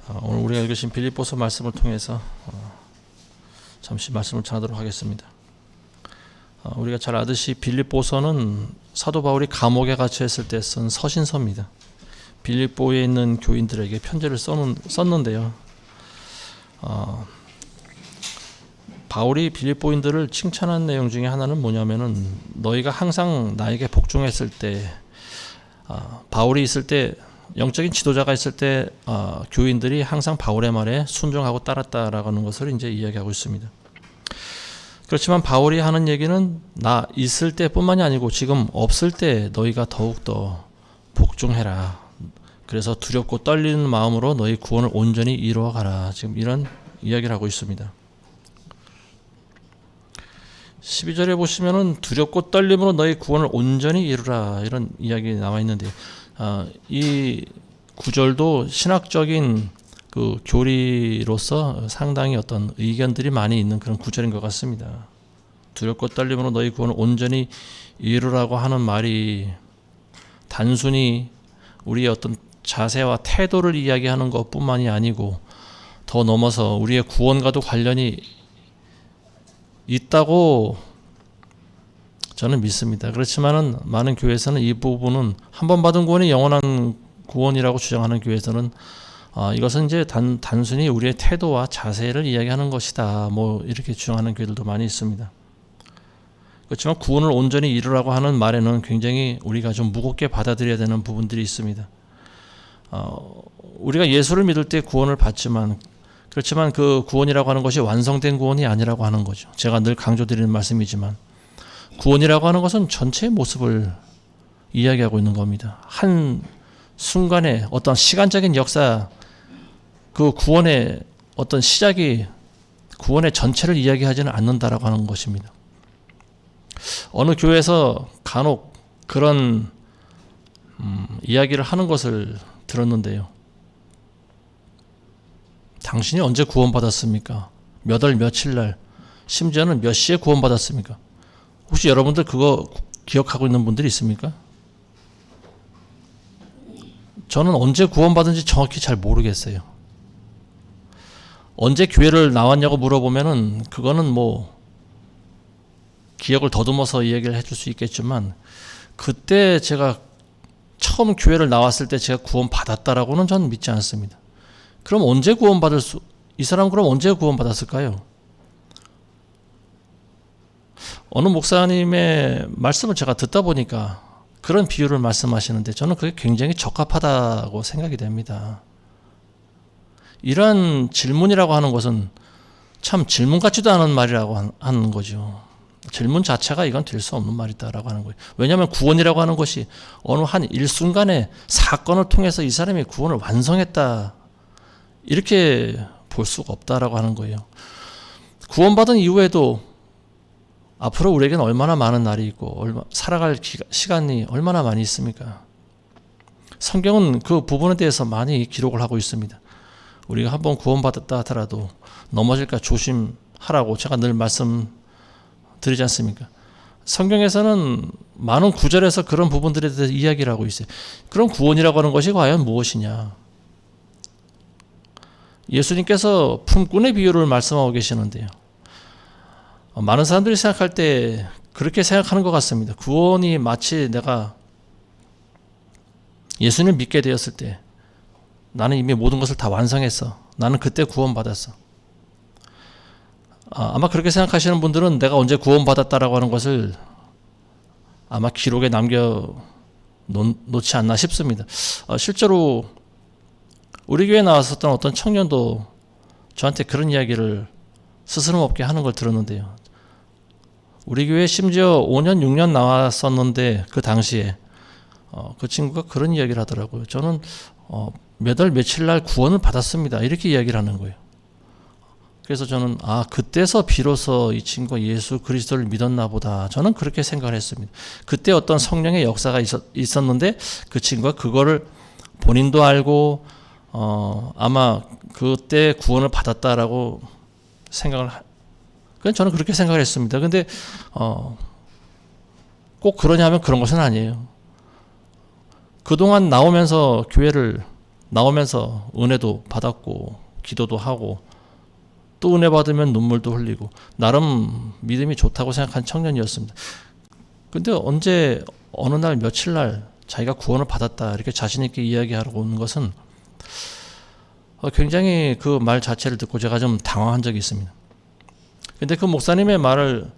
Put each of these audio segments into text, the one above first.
오늘 우리가 읽으신 빌립보서 말씀을 통해서 잠시 말씀을 전하도록 하겠습니다. 우리가 잘 아듯이 빌립보서는 사도 바울이 감옥에 갇혀 있을 때 쓴 서신서입니다. 빌립보에 있는 교인들에게 편지를 썼는데요. 바울이 빌립보인들을 칭찬한 내용 중에 하나는 뭐냐면은 너희가 항상 나에게 복종했을 때, 바울이 있을 때, 영적인 지도자가 있을 때 교인들이 항상 바울의 말에 순종하고 따랐다라는 것을 이제 이야기하고 있습니다. 그렇지만 바울이 하는 얘기는 나 있을 때뿐만이 아니고 지금 없을 때 너희가 더욱더 복종해라. 그래서 두렵고 떨리는 마음으로 너희 구원을 온전히 이루어가라. 지금 이런 이야기를 하고 있습니다. 12절에 보시면은 두렵고 떨림으로 너희 구원을 온전히 이루라 이런 이야기 나와 있는데 이 구절도 신학적인 그 교리로서 상당히 어떤 의견들이 많이 있는 그런 구절인 것 같습니다. 두렵고 떨림으로 너희 구원을 온전히 이루라고 하는 말이 단순히 우리의 어떤 자세와 태도를 이야기하는 것뿐만이 아니고 더 넘어서 우리의 구원과도 관련이 있다고 저는 믿습니다. 그렇지만은 많은 교회에서는 이 부분은 한 번 받은 구원이 영원한 구원이라고 주장하는 교회에서는 이것은 이제 단순히 우리의 태도와 자세를 이야기하는 것이다. 뭐 이렇게 주장하는 교회들도 많이 있습니다. 그렇지만 구원을 온전히 이루라고 하는 말에는 굉장히 우리가 좀 무겁게 받아들여야 되는 부분들이 있습니다. 우리가 예수를 믿을 때 구원을 받지만 그렇지만 그 구원이라고 하는 것이 완성된 구원이 아니라고 하는 거죠. 제가 늘 강조드리는 말씀이지만 구원이라고 하는 것은 전체의 모습을 이야기하고 있는 겁니다. 한 순간에 어떤 시간적인 역사, 그 구원의 어떤 시작이 구원의 전체를 이야기하지는 않는다라고 하는 것입니다. 어느 교회에서 간혹 그런 이야기를 하는 것을 들었는데요. 당신이 언제 구원받았습니까? 몇 월 며칠 날, 심지어는 몇 시에 구원받았습니까? 혹시 여러분들 그거 기억하고 있는 분들이 있습니까? 저는 언제 구원받은지 정확히 잘 모르겠어요. 언제 교회를 나왔냐고 물어보면은 그거는 뭐 기억을 더듬어서 이야기를 해줄 수 있겠지만 그때 제가 처음 교회를 나왔을 때 제가 구원받았다라고는 저는 믿지 않습니다. 그럼 언제 이 사람 그럼 언제 구원받았을까요? 어느 목사님의 말씀을 제가 듣다 보니까 그런 비유를 말씀하시는데 저는 그게 굉장히 적합하다고 생각이 됩니다. 이런 질문이라고 하는 것은 참 질문 같지도 않은 말이라고 하는 거죠. 질문 자체가 이건 될 수 없는 말이다라고 하는 거예요. 왜냐하면 구원이라고 하는 것이 어느 한 일순간의 사건을 통해서 이 사람이 구원을 완성했다. 이렇게 볼 수가 없다라고 하는 거예요. 구원받은 이후에도 앞으로 우리에게는 얼마나 많은 날이 있고 살아갈 시간이 얼마나 많이 있습니까? 성경은 그 부분에 대해서 많이 기록을 하고 있습니다. 우리가 한번 구원받았다 하더라도 넘어질까 조심하라고 제가 늘 말씀드리지 않습니까? 성경에서는 많은 구절에서 그런 부분들에 대해서 이야기를 하고 있어요. 그럼 구원이라고 하는 것이 과연 무엇이냐? 예수님께서 품꾼의 비유를 말씀하고 계시는데요. 많은 사람들이 생각할 때 그렇게 생각하는 것 같습니다. 구원이 마치 내가 예수님을 믿게 되었을 때 나는 이미 모든 것을 다 완성했어. 나는 그때 구원받았어. 아마 그렇게 생각하시는 분들은 내가 언제 구원받았다라고 하는 것을 아마 기록에 남겨놓지 않나 싶습니다. 실제로 우리 교회에 나왔었던 어떤 청년도 저한테 그런 이야기를 스스럼없게 하는 걸 들었는데요. 우리 교회에 심지어 5년, 6년 나왔었는데 그 당시에 그 친구가 그런 이야기를 하더라고요. 저는 몇 월 며칠 날 구원을 받았습니다. 이렇게 이야기를 하는 거예요. 그래서 저는 그때서 비로소 이 친구가 예수 그리스도를 믿었나 보다. 저는 그렇게 생각을 했습니다. 그때 어떤 성령의 역사가 있었는데 그 친구가 그거를 본인도 알고 아마 그때 구원을 받았다라고 저는 그렇게 생각을 했습니다. 근데 꼭 그러냐면 그런 것은 아니에요. 그동안 나오면서 교회를 나오면서 은혜도 받았고 기도도 하고 또 은혜 받으면 눈물도 흘리고 나름 믿음이 좋다고 생각한 청년이었습니다. 근데 언제 어느 날 며칠 날 자기가 구원을 받았다 이렇게 자신 있게 이야기하려고 오는 것은 굉장히 그 말 자체를 듣고 제가 좀 당황한 적이 있습니다. 근데 그 목사님의 말을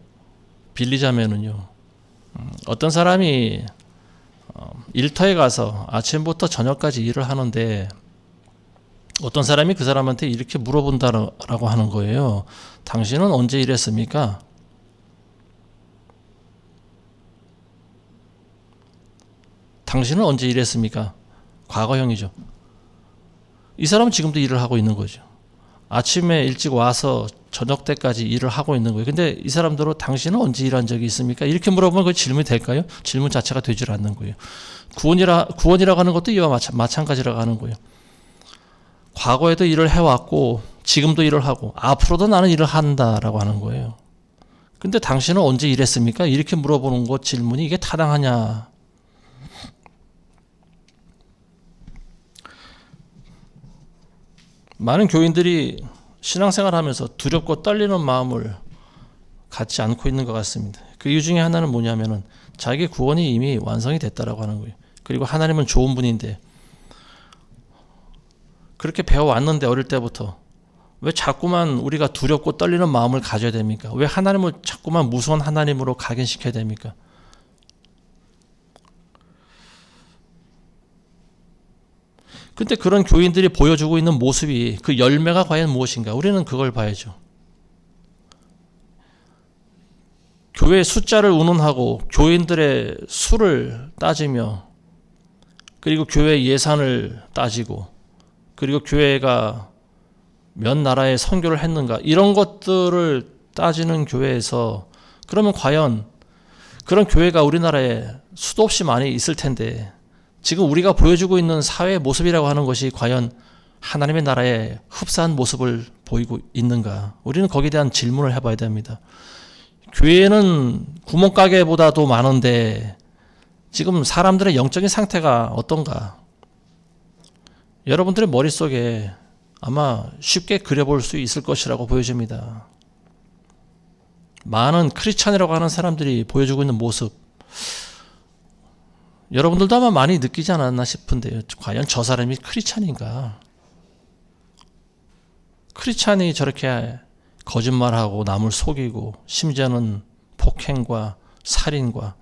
빌리자면은요, 어떤 사람이 일터에 가서 아침부터 저녁까지 일을 하는데 어떤 사람이 그 사람한테 이렇게 물어본다라고 하는 거예요. 당신은 언제 일했습니까? 당신은 언제 일했습니까? 과거형이죠. 이 사람은 지금도 일을 하고 있는 거죠. 아침에 일찍 와서 저녁 때까지 일을 하고 있는 거예요. 근데 이 사람들은 당신은 언제 일한 적이 있습니까? 이렇게 물어보면 그 질문이 될까요? 질문 자체가 되질 않는 거예요. 구원이라고 하는 것도 이와 마찬가지라고 하는 거예요. 과거에도 일을 해왔고 지금도 일을 하고 앞으로도 나는 일을 한다라고 하는 거예요. 근데 당신은 언제 일했습니까? 이렇게 물어보는 것 질문이 이게 타당하냐? 많은 교인들이 신앙생활하면서 두렵고 떨리는 마음을 갖지 않고 있는 것 같습니다. 그 이유 중에 하나는 뭐냐면은 자기 구원이 이미 완성이 됐다라고 하는 거예요. 그리고 하나님은 좋은 분인데 그렇게 배워왔는데 어릴 때부터 왜 자꾸만 우리가 두렵고 떨리는 마음을 가져야 됩니까? 왜 하나님을 자꾸만 무서운 하나님으로 각인시켜야 됩니까? 근데 그런 교인들이 보여주고 있는 모습이 그 열매가 과연 무엇인가? 우리는 그걸 봐야죠. 교회 숫자를 운운하고 교인들의 수를 따지며 그리고 교회 예산을 따지고 그리고 교회가 몇 나라에 선교를 했는가 이런 것들을 따지는 교회에서 그러면 과연 그런 교회가 우리나라에 수도 없이 많이 있을 텐데 지금 우리가 보여주고 있는 사회의 모습이라고 하는 것이 과연 하나님의 나라에 흡사한 모습을 보이고 있는가? 우리는 거기에 대한 질문을 해봐야 됩니다. 교회는 구멍가게보다도 많은데 지금 사람들의 영적인 상태가 어떤가? 여러분들의 머릿속에 아마 쉽게 그려볼 수 있을 것이라고 보여집니다. 많은 크리스찬이라고 하는 사람들이 보여주고 있는 모습 여러분들도 아마 많이 느끼지 않았나 싶은데요. 과연 저 사람이 크리스찬인가? 크리스찬이 저렇게 거짓말하고 남을 속이고 심지어는 폭행과 살인과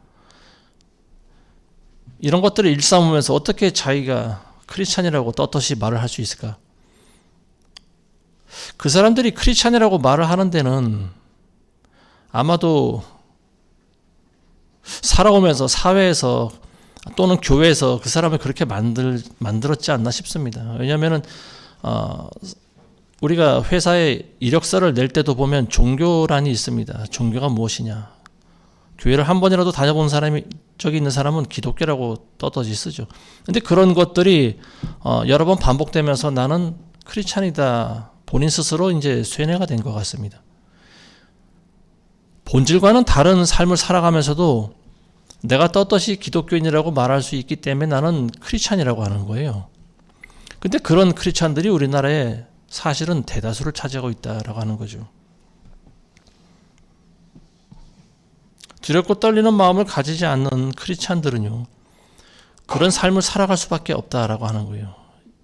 이런 것들을 일삼으면서 어떻게 자기가 크리스찬이라고 떳떳이 말을 할 수 있을까? 그 사람들이 크리스찬이라고 말을 하는 데는 아마도 살아오면서 사회에서 또는 교회에서 그 사람을 그렇게 만들었지 않나 싶습니다. 왜냐하면 우리가 회사에 이력서를 낼 때도 보면 종교란이 있습니다. 종교가 무엇이냐? 교회를 한 번이라도 다녀본 사람이 저기 있는 사람은 기독교라고 떳떳이 쓰죠. 근데 그런 것들이 여러 번 반복되면서 나는 크리스찬이다. 본인 스스로 이제 쇠뇌가 된 것 같습니다. 본질과는 다른 삶을 살아가면서도 내가 떳떳이 기독교인이라고 말할 수 있기 때문에 나는 크리스찬이라고 하는 거예요. 근데 그런 크리스찬들이 우리나라에 사실은 대다수를 차지하고 있다라고 하는 거죠. 두렵고 떨리는 마음을 가지지 않는 크리스찬들은요, 그런 삶을 살아갈 수밖에 없다라고 하는 거예요.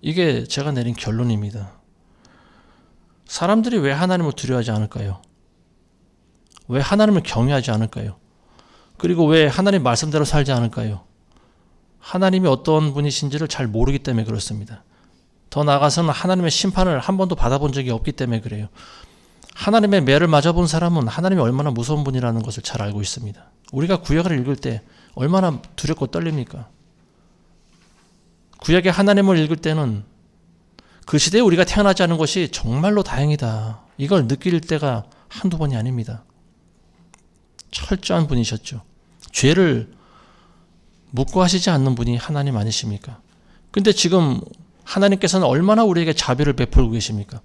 이게 제가 내린 결론입니다. 사람들이 왜 하나님을 두려워하지 않을까요? 왜 하나님을 경외하지 않을까요? 그리고 왜 하나님 말씀대로 살지 않을까요? 하나님이 어떤 분이신지를 잘 모르기 때문에 그렇습니다. 더 나아가서는 하나님의 심판을 한 번도 받아본 적이 없기 때문에 그래요. 하나님의 매를 맞아본 사람은 하나님이 얼마나 무서운 분이라는 것을 잘 알고 있습니다. 우리가 구약을 읽을 때 얼마나 두렵고 떨립니까? 구약의 하나님을 읽을 때는 그 시대에 우리가 태어나지 않은 것이 정말로 다행이다. 이걸 느낄 때가 한두 번이 아닙니다. 철저한 분이셨죠. 죄를 묻고 하시지 않는 분이 하나님 아니십니까? 근데 지금 하나님께서는 얼마나 우리에게 자비를 베풀고 계십니까?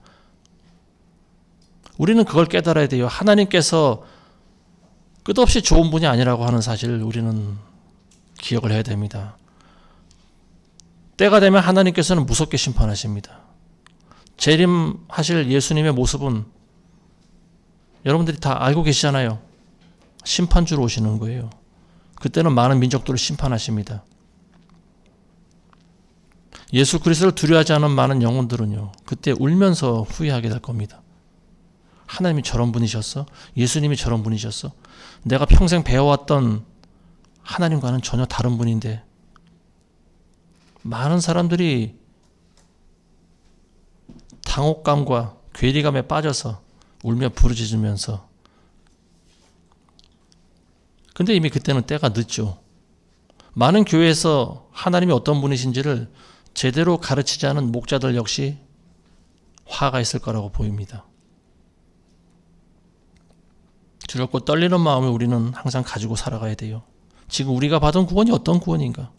우리는 그걸 깨달아야 돼요. 하나님께서 끝없이 좋은 분이 아니라고 하는 사실을 우리는 기억을 해야 됩니다. 때가 되면 하나님께서는 무섭게 심판하십니다. 재림하실 예수님의 모습은 여러분들이 다 알고 계시잖아요. 심판주로 오시는 거예요. 그때는 많은 민족들을 심판하십니다. 예수 그리스도를 두려워하지 않은 많은 영혼들은요, 그때 울면서 후회하게 될 겁니다. 하나님이 저런 분이셨어? 예수님이 저런 분이셨어? 내가 평생 배워왔던 하나님과는 전혀 다른 분인데, 많은 사람들이 당혹감과 괴리감에 빠져서 울며 부르짖으면서, 근데 이미 그때는 때가 늦죠. 많은 교회에서 하나님이 어떤 분이신지를 제대로 가르치지 않은 목자들 역시 화가 있을 거라고 보입니다. 두렵고 떨리는 마음을 우리는 항상 가지고 살아가야 돼요. 지금 우리가 받은 구원이 어떤 구원인가?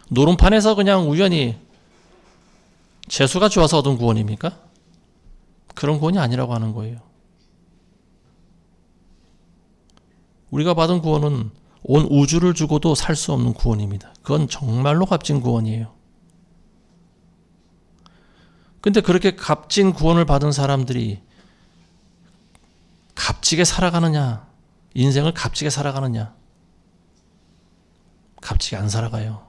노름판에서 그냥 우연히 재수가 좋아서 얻은 구원입니까? 그런 구원이 아니라고 하는 거예요. 우리가 받은 구원은 온 우주를 주고도 살 수 없는 구원입니다. 그건 정말로 값진 구원이에요. 근데 그렇게 값진 구원을 받은 사람들이 값지게 살아가느냐, 인생을 값지게 살아가느냐? 값지게 안 살아가요.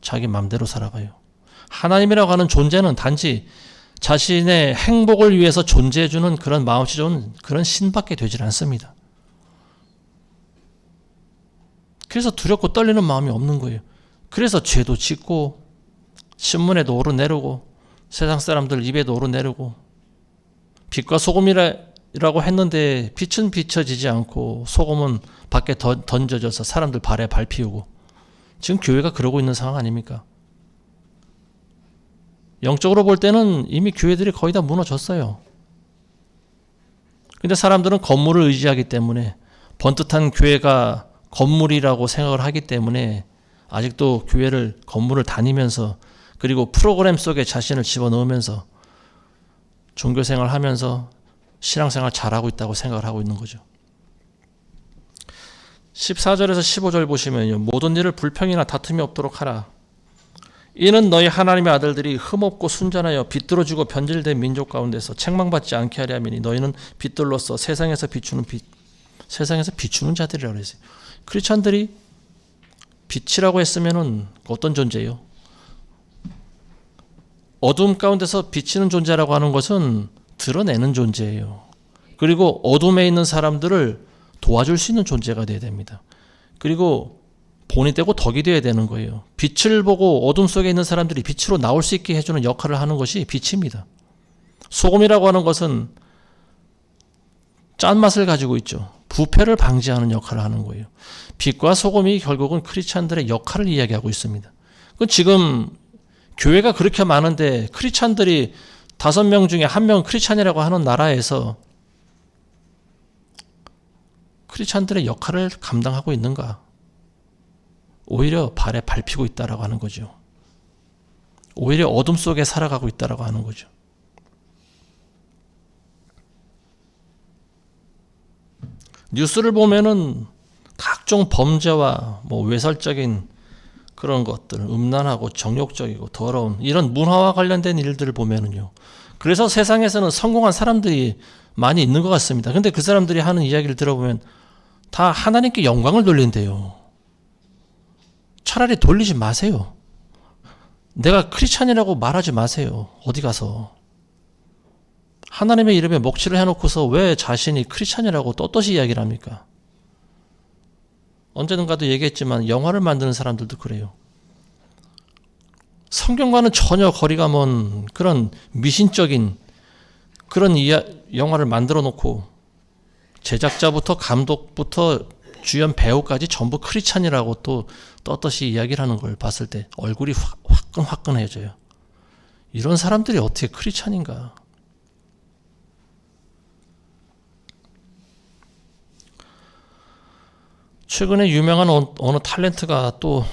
자기 맘대로 살아가요. 하나님이라고 하는 존재는 단지 자신의 행복을 위해서 존재해주는 그런 마음씨 좋은 그런 신밖에 되질 않습니다. 그래서 두렵고 떨리는 마음이 없는 거예요. 그래서 죄도 짓고 신문에도 오르내리고 세상 사람들 입에도 오르내리고 빛과 소금이라고 했는데 빛은 비춰지지 않고 소금은 밖에 던져져서 사람들 발에 밟히우고, 지금 교회가 그러고 있는 상황 아닙니까? 영적으로 볼 때는 이미 교회들이 거의 다 무너졌어요. 근데 사람들은 건물을 의지하기 때문에, 번듯한 교회가 건물이라고 생각을 하기 때문에 아직도 교회를, 건물을 다니면서, 그리고 프로그램 속에 자신을 집어넣으면서 종교생활 하면서 신앙생활 잘하고 있다고 생각을 하고 있는 거죠. 14절에서 15절 보시면요, 모든 일을 불평이나 다툼이 없도록 하라. 이는 너희 하나님의 아들들이 흠없고 순전하여 비뚤어지고 변질된 민족 가운데서 책망받지 않게 하려 함이니 너희는 빛들로서 세상에서 비추는 자들이라고 했어요. 크리스찬들이 빛이라고 했으면은 어떤 존재예요? 어둠 가운데서 비치는 존재라고 하는 것은 드러내는 존재예요. 그리고 어둠에 있는 사람들을 도와줄 수 있는 존재가 되어야 됩니다. 그리고 본이 되고 덕이 되어야 되는 거예요. 빛을 보고 어둠 속에 있는 사람들이 빛으로 나올 수 있게 해주는 역할을 하는 것이 빛입니다. 소금이라고 하는 것은 짠맛을 가지고 있죠. 부패를 방지하는 역할을 하는 거예요. 빛과 소금이 결국은 크리스찬들의 역할을 이야기하고 있습니다. 지금 교회가 그렇게 많은데 크리스찬들이 5명 중에 1명은 크리스찬이라고 하는 나라에서 크리스찬들의 역할을 감당하고 있는가? 오히려 발에 밟히고 있다라고 하는 거죠. 오히려 어둠 속에 살아가고 있다라고 하는 거죠. 뉴스를 보면은 각종 범죄와 외설적인 그런 것들, 음란하고 정욕적이고 더러운 이런 문화와 관련된 일들을 보면은요. 그래서 세상에서는 성공한 사람들이 많이 있는 것 같습니다. 근데 그 사람들이 하는 이야기를 들어보면 다 하나님께 영광을 돌린대요. 차라리 돌리지 마세요. 내가 크리스찬이라고 말하지 마세요. 어디 가서. 하나님의 이름에 먹칠을 해놓고서 왜 자신이 크리스찬이라고 떳떳이 이야기를 합니까? 언제든가도 얘기했지만 영화를 만드는 사람들도 그래요. 성경과는 전혀 거리가 먼 그런 미신적인 그런 영화를 만들어 놓고 제작자부터 감독부터 주연 배우까지 전부 크리스찬이라고 또 떳떳이 이야기를 하는 걸 봤을 때 얼굴이 화끈화끈해져요. 이런 사람들이 어떻게 크리스찬인가? 최근에 유명한 어느 탤런트가 또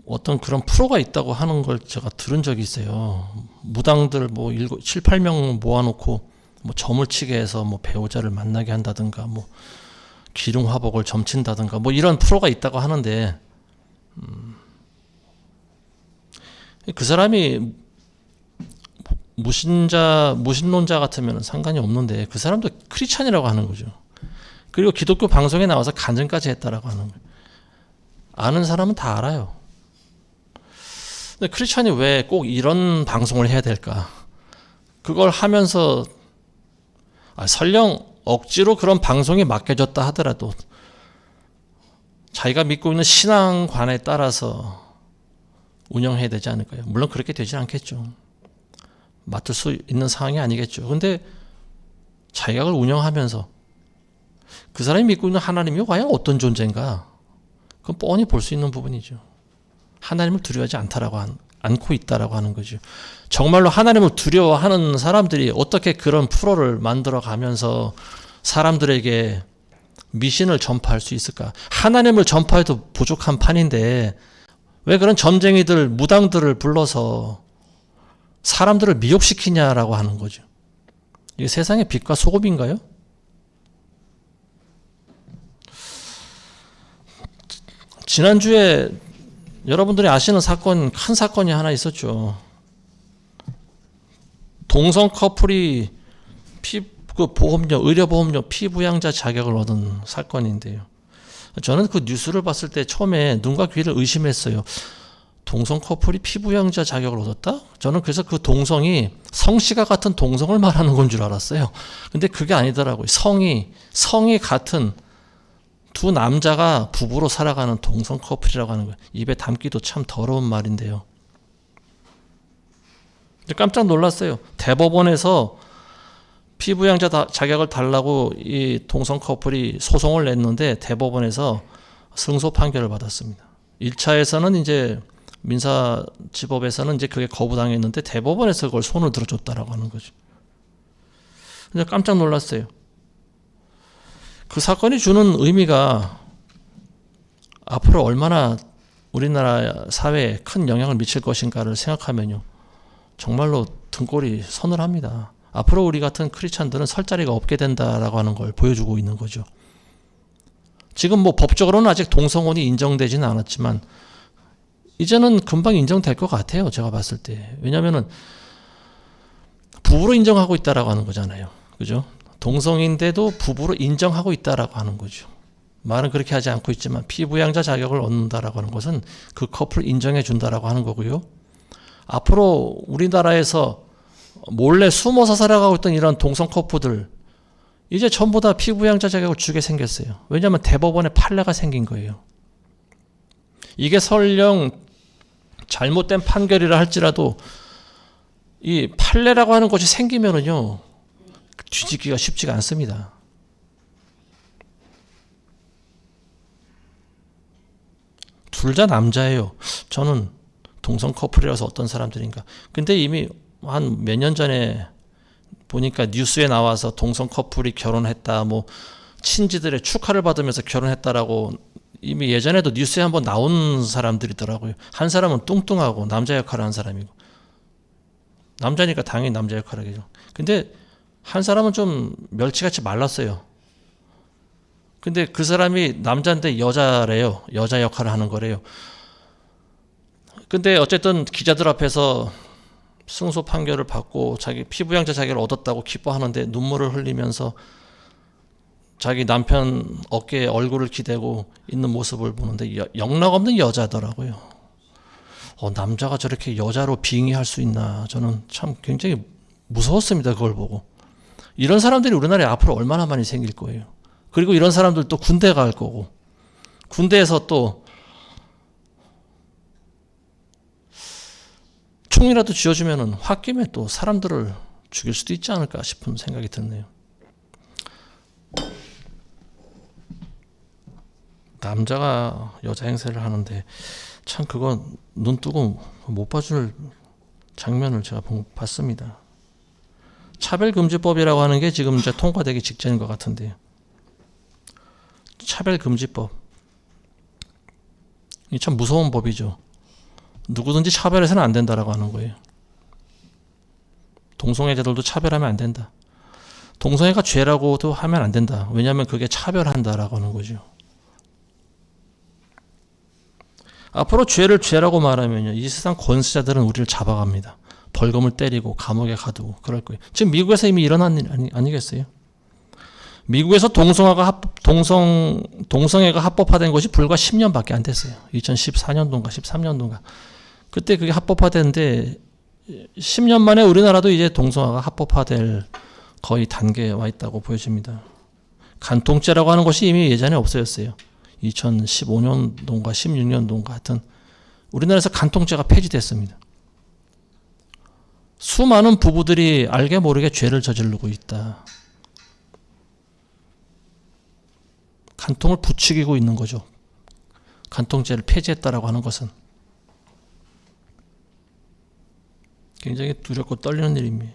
어떤 그런 프로가 있다고 하는 걸 제가 들은 적이 있어요. 무당들 7, 8명 모아놓고 점을 치게 해서 배우자를 만나게 한다든가 기능 화복을 점친다든가 뭐 이런 프로가 있다고 하는데 그 사람이 무신론자 같으면 상관이 없는데 그 사람도 크리스찬이라고 하는 거죠. 그리고 기독교 방송에 나와서 간증까지 했다라고 하는 거예요. 아는 사람은 다 알아요. 근데 크리스찬이 왜 꼭 이런 방송을 해야 될까? 그걸 하면서 설령 억지로 그런 방송이 맡겨졌다 하더라도 자기가 믿고 있는 신앙관에 따라서 운영해야 되지 않을까요? 물론 그렇게 되지 않겠죠. 맡을 수 있는 상황이 아니겠죠. 근데 자기가 그걸 운영하면서 그 사람이 믿고 있는 하나님이 과연 어떤 존재인가? 그건 뻔히 볼 수 있는 부분이죠. 하나님을 두려워하지 않고 있다라고 하는 거죠. 정말로 하나님을 두려워하는 사람들이 어떻게 그런 프로를 만들어 가면서 사람들에게 미신을 전파할 수 있을까? 하나님을 전파해도 부족한 판인데 왜 그런 점쟁이들, 무당들을 불러서 사람들을 미혹시키냐라고 하는 거죠. 이게 세상의 빛과 소금인가요? 지난주에 여러분들이 아시는 사건, 큰 사건이 하나 있었죠. 동성 커플이 의료보험료 피부양자 자격을 얻은 사건인데요. 저는 그 뉴스를 봤을 때 처음에 눈과 귀를 의심했어요. 동성 커플이 피부양자 자격을 얻었다? 저는 그래서 그 동성이 성씨가 같은 동성을 말하는 건 줄 알았어요. 근데 그게 아니더라고요. 성이 같은 두 남자가 부부로 살아가는 동성 커플이라고 하는 거예요. 입에 담기도 참 더러운 말인데요. 깜짝 놀랐어요. 대법원에서 피부양자 자격을 달라고 이 동성 커플이 소송을 냈는데 대법원에서 승소 판결을 받았습니다. 1차에서는 이제 민사지법에서는 이제 그게 거부당했는데 대법원에서 그걸 손을 들어줬다라고 하는 거죠. 근데 깜짝 놀랐어요. 그 사건이 주는 의미가 앞으로 얼마나 우리나라 사회에 큰 영향을 미칠 것인가를 생각하면요. 정말로 등골이 서늘합니다. 앞으로 우리 같은 크리스찬들은 설 자리가 없게 된다라고 하는 걸 보여주고 있는 거죠. 지금 뭐 법적으로는 아직 동성혼이 인정되지는 않았지만 이제는 금방 인정될 것 같아요. 제가 봤을 때. 왜냐하면은 부부로 인정하고 있다라고 하는 거잖아요. 그죠? 동성인데도 부부로 인정하고 있다라고 하는 거죠. 말은 그렇게 하지 않고 있지만 피부양자 자격을 얻는다라고 하는 것은 그 커플을 인정해 준다라고 하는 거고요. 앞으로 우리나라에서 몰래 숨어서 살아가고 있던 이런 동성 커플들 이제 전부 다 피부양자 자격을 주게 생겼어요. 왜냐하면 대법원에 판례가 생긴 거예요. 이게 설령 잘못된 판결이라 할지라도 이 판례라고 하는 것이 생기면은요 뒤집기가 쉽지가 않습니다. 둘 다 남자예요. 저는 동성 커플이라서 어떤 사람들인가. 근데 이미 한 몇 년 전에 보니까 뉴스에 나와서 동성 커플이 결혼했다, 뭐 친지들의 축하를 받으면서 결혼했다라고 이미 예전에도 뉴스에 한번 나온 사람들이더라고요. 한 사람은 뚱뚱하고 남자 역할을 한 사람이고, 남자니까 당연히 남자 역할을 하겠죠. 근데 한 사람은 좀 멸치같이 말랐어요. 근데 그 사람이 남자인데 여자래요. 여자 역할을 하는 거래요. 근데 어쨌든 기자들 앞에서 승소 판결을 받고 자기 피부양자 자격을 얻었다고 기뻐하는데 눈물을 흘리면서 자기 남편 어깨에 얼굴을 기대고 있는 모습을 보는데 영락없는 여자더라고요. 남자가 저렇게 여자로 빙의할 수 있나. 저는 참 굉장히 무서웠습니다. 그걸 보고. 이런 사람들이 우리나라에 앞으로 얼마나 많이 생길 거예요. 그리고 이런 사람들 또 군대 갈 거고, 군대에서 또 총이라도 쥐어주면은 홧김에 또 사람들을 죽일 수도 있지 않을까 싶은 생각이 드네요. 남자가 여자 행세를 하는데 참 그건 눈 뜨고 못 봐줄 장면을 제가 봤습니다. 차별금지법이라고 하는 게 지금 이제 통과되기 직전인 것 같은데요. 차별금지법. 이 참 무서운 법이죠. 누구든지 차별해서는 안 된다라고 하는 거예요. 동성애자들도 차별하면 안 된다. 동성애가 죄라고도 하면 안 된다. 왜냐하면 그게 차별한다라고 하는 거죠. 앞으로 죄를 죄라고 말하면요, 이 세상 권세자들은 우리를 잡아갑니다. 벌금을 때리고 감옥에 가두고 그럴 거예요. 지금 미국에서 이미 일어난 일 아니겠어요? 미국에서 동성애가 합법화된 것이 불과 10년밖에 안 됐어요. 2014년도인가 13년도인가. 그때 그게 합법화됐는데 10년 만에 우리나라도 이제 동성애가 합법화될 거의 단계에 와 있다고 보여집니다. 간통죄라고 하는 것이 이미 예전에 없어졌어요. 2015년도인가 16년도인가 하여튼 우리나라에서 간통죄가 폐지됐습니다. 수많은 부부들이 알게 모르게 죄를 저지르고 있다. 간통을 부추기고 있는 거죠. 간통죄를 폐지했다라고 하는 것은 굉장히 두렵고 떨리는 일입니다.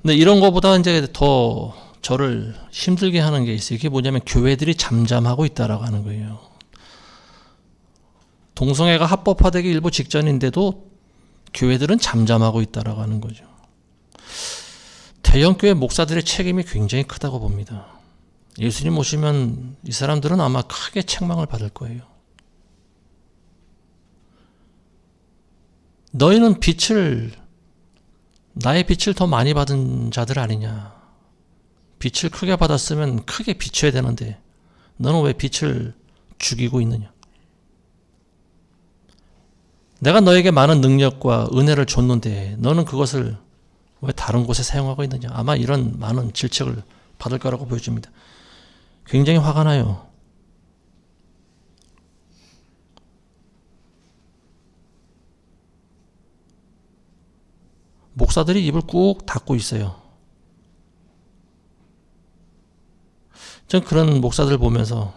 근데 이런 것보다 이제 더 저를 힘들게 하는 게 있어요. 이게 뭐냐면 교회들이 잠잠하고 있다라고 하는 거예요. 동성애가 합법화되기 일부 직전인데도 교회들은 잠잠하고 있다라고 하는 거죠. 대형교회 목사들의 책임이 굉장히 크다고 봅니다. 예수님 오시면 이 사람들은 아마 크게 책망을 받을 거예요. 너희는 나의 빛을 더 많이 받은 자들 아니냐. 빛을 크게 받았으면 크게 비춰야 되는데 너는 왜 빛을 죽이고 있느냐. 내가 너에게 많은 능력과 은혜를 줬는데 너는 그것을 왜 다른 곳에 사용하고 있느냐. 아마 이런 많은 질책을 받을 거라고 보여집니다. 굉장히 화가 나요. 목사들이 입을 꾹 닫고 있어요. 전 그런 목사들 보면서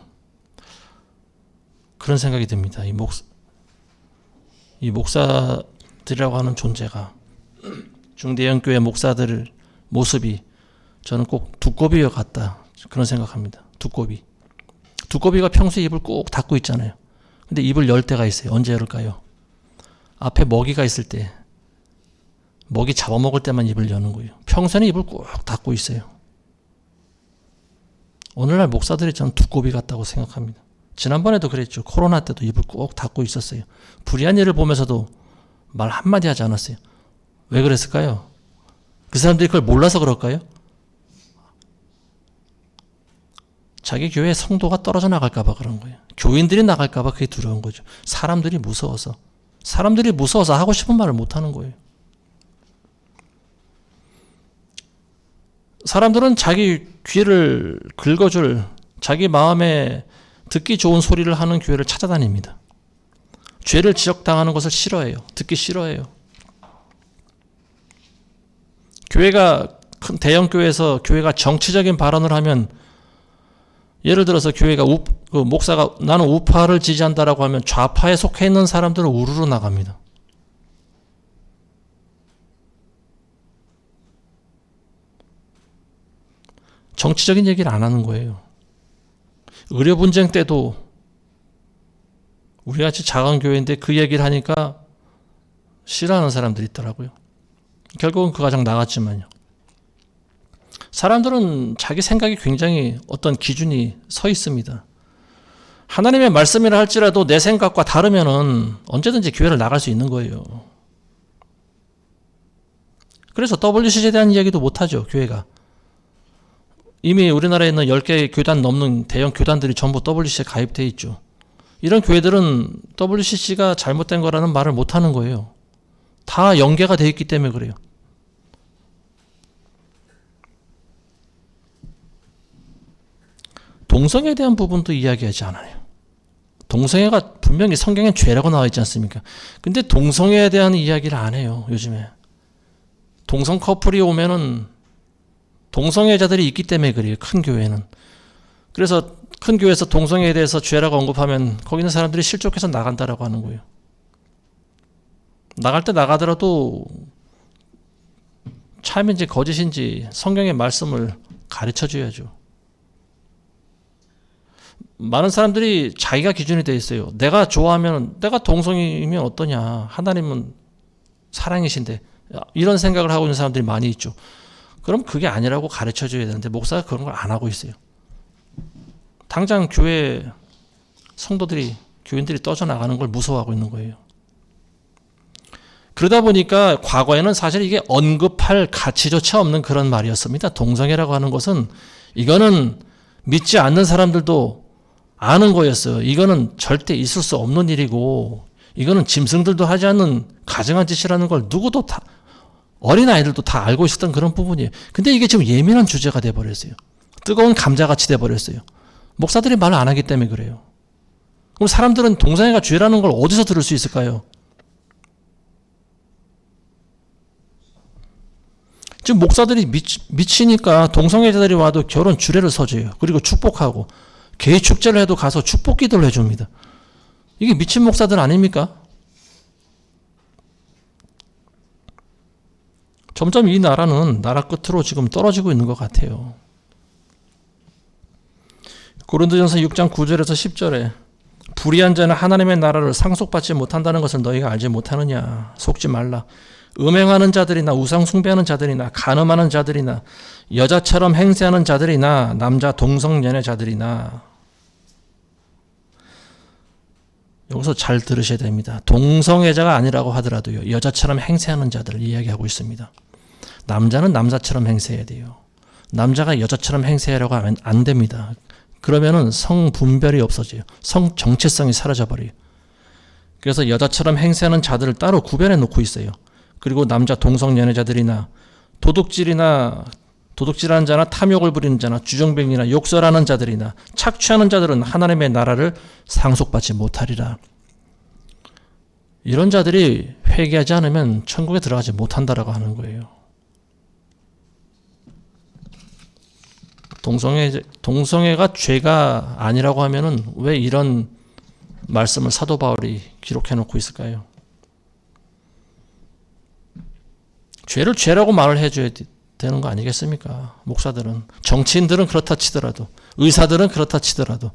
그런 생각이 듭니다. 이 목사들이라고 하는 존재가 중대형 교회 목사들 모습이 저는 꼭 두꺼비와 같다. 그런 생각합니다. 두꺼비가 평소에 입을 꼭 닫고 있잖아요. 근데 입을 열 때가 있어요. 언제 열을까요? 앞에 먹이가 있을 때, 먹이 잡아먹을 때만 입을 여는 거예요. 평소에는 입을 꼭 닫고 있어요. 오늘날 목사들이 저는 두꺼비 같다고 생각합니다. 지난번에도 그랬죠. 코로나 때도 입을 꼭 닫고 있었어요. 불의한 일을 보면서도 말 한마디 하지 않았어요. 왜 그랬을까요? 그 사람들이 그걸 몰라서 그럴까요? 자기 교회 성도가 떨어져 나갈까 봐 그런 거예요. 교인들이 나갈까 봐 그게 두려운 거죠. 사람들이 무서워서 하고 싶은 말을 못 하는 거예요. 사람들은 자기 귀를 긁어줄, 자기 마음에 듣기 좋은 소리를 하는 교회를 찾아다닙니다. 죄를 지적당하는 것을 싫어해요. 듣기 싫어해요. 큰 대형 교회에서 교회가 정치적인 발언을 하면, 예를 들어서 교회가 목사가 나는 우파를 지지한다라고 하면 좌파에 속해 있는 사람들은 우르르 나갑니다. 정치적인 얘기를 안 하는 거예요. 의료 분쟁 때도 우리같이 작은 교회인데 그 얘기를 하니까 싫어하는 사람들이 있더라고요. 결국은 그 과정 나갔지만요. 사람들은 자기 생각이 굉장히 어떤 기준이 서 있습니다. 하나님의 말씀이라 할지라도 내 생각과 다르면은 언제든지 교회를 나갈 수 있는 거예요. 그래서 WCC에 대한 이야기도 못하죠, 교회가. 이미 우리나라에 있는 10개 교단 넘는 대형 교단들이 전부 WCC에 가입되어 있죠. 이런 교회들은 WCC가 잘못된 거라는 말을 못하는 거예요. 다 연계가 되어 있기 때문에 그래요. 동성애에 대한 부분도 이야기하지 않아요. 동성애가 분명히 성경엔 죄라고 나와 있지 않습니까? 근데 동성애에 대한 이야기를 안 해요, 요즘에. 동성 커플이 오면은 동성애자들이 있기 때문에 그래요, 큰 교회는. 그래서 큰 교회에서 동성애에 대해서 죄라고 언급하면 거기 있는 사람들이 실족해서 나간다라고 하는 거예요. 나갈 때 나가더라도 참인지 거짓인지 성경의 말씀을 가르쳐 줘야죠. 많은 사람들이 자기가 기준이 돼 있어요. 내가 좋아하면, 내가 동성이면 어떠냐. 하나님은 사랑이신데 이런 생각을 하고 있는 사람들이 많이 있죠. 그럼 그게 아니라고 가르쳐 줘야 되는데 목사가 그런 걸 안 하고 있어요. 당장 교회 성도들이, 교인들이 떠져나가는 걸 무서워하고 있는 거예요. 그러다 보니까 과거에는 사실 이게 언급할 가치조차 없는 그런 말이었습니다. 동성애라고 하는 것은 이거는 믿지 않는 사람들도 아는 거였어요. 이거는 절대 있을 수 없는 일이고 이거는 짐승들도 하지 않는 가증한 짓이라는 걸 누구도 다, 어린아이들도 다 알고 있었던 그런 부분이에요. 근데 이게 지금 예민한 주제가 돼버렸어요. 뜨거운 감자같이 돼버렸어요. 목사들이 말을 안 하기 때문에 그래요. 그럼 사람들은 동성애가 죄라는 걸 어디서 들을 수 있을까요? 지금 목사들이 미치니까 동성애자들이 와도 결혼 주례를 서줘요. 그리고 축복하고 개의 축제를 해도 가서 축복 기도를 해줍니다. 이게 미친 목사들 아닙니까? 점점 이 나라는 나라 끝으로 지금 떨어지고 있는 것 같아요. 고린도전서 6장 9절에서 10절에 불의한 자는 하나님의 나라를 상속받지 못한다는 것을 너희가 알지 못하느냐. 속지 말라. 음행하는 자들이나 우상 숭배하는 자들이나 간음하는 자들이나 여자처럼 행세하는 자들이나 남자 동성연애자들이나. 여기서 잘 들으셔야 됩니다. 동성애자가 아니라고 하더라도요, 여자처럼 행세하는 자들을 이야기하고 있습니다. 남자는 남자처럼 행세해야 돼요. 남자가 여자처럼 행세하려고 하면 안 됩니다. 그러면은 성분별이 없어져요. 성 정체성이 사라져버려요. 그래서 여자처럼 행세하는 자들을 따로 구별해 놓고 있어요. 그리고 남자 동성연애자들이나 도둑질하는 자나 탐욕을 부리는 자나 주정뱅이나 욕설하는 자들이나 착취하는 자들은 하나님의 나라를 상속받지 못하리라. 이런 자들이 회개하지 않으면 천국에 들어가지 못한다라고 하는 거예요. 동성애가 죄가 아니라고 하면은 왜 이런 말씀을 사도 바울이 기록해 놓고 있을까요? 죄를 죄라고 말을 해줘야 되는 거 아니겠습니까? 목사들은, 정치인들은 그렇다 치더라도, 의사들은 그렇다 치더라도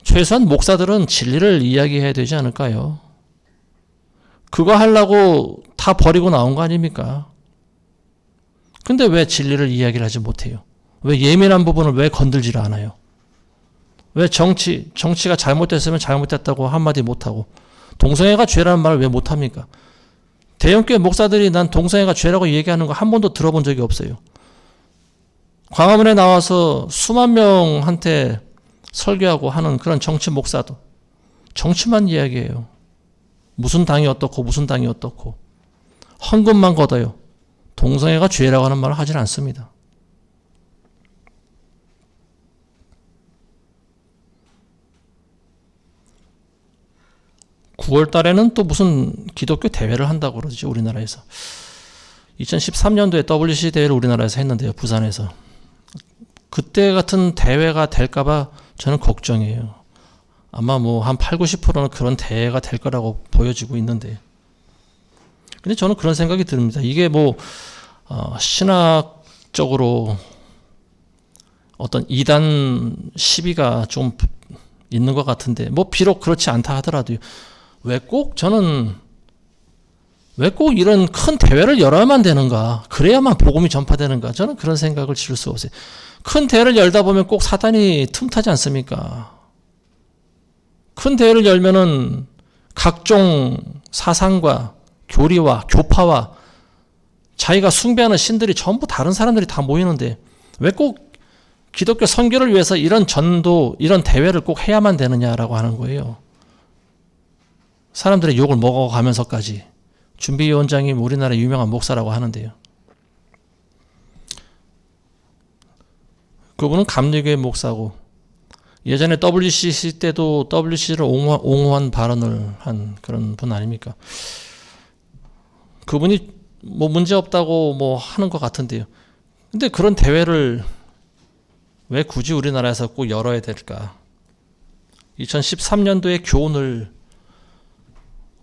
최소한 목사들은 진리를 이야기해야 되지 않을까요? 그거 하려고 다 버리고 나온 거 아닙니까? 근데 왜 진리를 이야기를 하지 못해요? 왜 예민한 부분을 왜 건들지를 않아요? 왜 정치가 잘못됐으면 잘못됐다고 한마디 못하고 동성애가 죄라는 말을 왜 못합니까? 대형교회 목사들이 난 동성애가 죄라고 얘기하는 거 한 번도 들어본 적이 없어요. 광화문에 나와서 수만 명한테 설교하고 하는 그런 정치 목사도 정치만 이야기해요. 무슨 당이 어떻고 무슨 당이 어떻고 헌금만 걷어요. 동성애가 죄라고 하는 말을 하질 않습니다. (9월) 달에는 또 무슨 기독교 대회를 한다고 그러죠. 우리나라에서 2013년도에 WC 대회를 우리나라에서 했는데요. 부산에서. 그때 같은 대회가 될까봐 저는 걱정이에요. 아마 뭐 한 8, 90%는 그런 대회가 될 거라고 보여지고 있는데, 근데 저는 그런 생각이 듭니다. 이게 뭐 신학적으로 어떤 이단 시비가 좀 있는 것 같은데, 뭐 비록 그렇지 않다 하더라도요, 왜 꼭 이런 큰 대회를 열어야만 되는가? 그래야만 복음이 전파되는가? 저는 그런 생각을 지울 수 없어요. 큰 대회를 열다 보면 꼭 사단이 틈타지 않습니까? 큰 대회를 열면은 각종 사상과 교리와 교파와 자기가 숭배하는 신들이 전부 다른 사람들이 다 모이는데 왜 꼭 기독교 선교를 위해서 이런 전도, 이런 대회를 꼭 해야만 되느냐라고 하는 거예요. 사람들의 욕을 먹어가면서까지. 준비위원장이 우리나라 유명한 목사라고 하는데요. 그분은 감리교회 목사고 예전에 WCC 때도 WCC를 옹호한 발언을 한 그런 분 아닙니까? 그분이 뭐 문제 없다고 뭐 하는 것 같은데요. 근데 그런 대회를 왜 굳이 우리나라에서 꼭 열어야 될까? 2013년도의 교훈을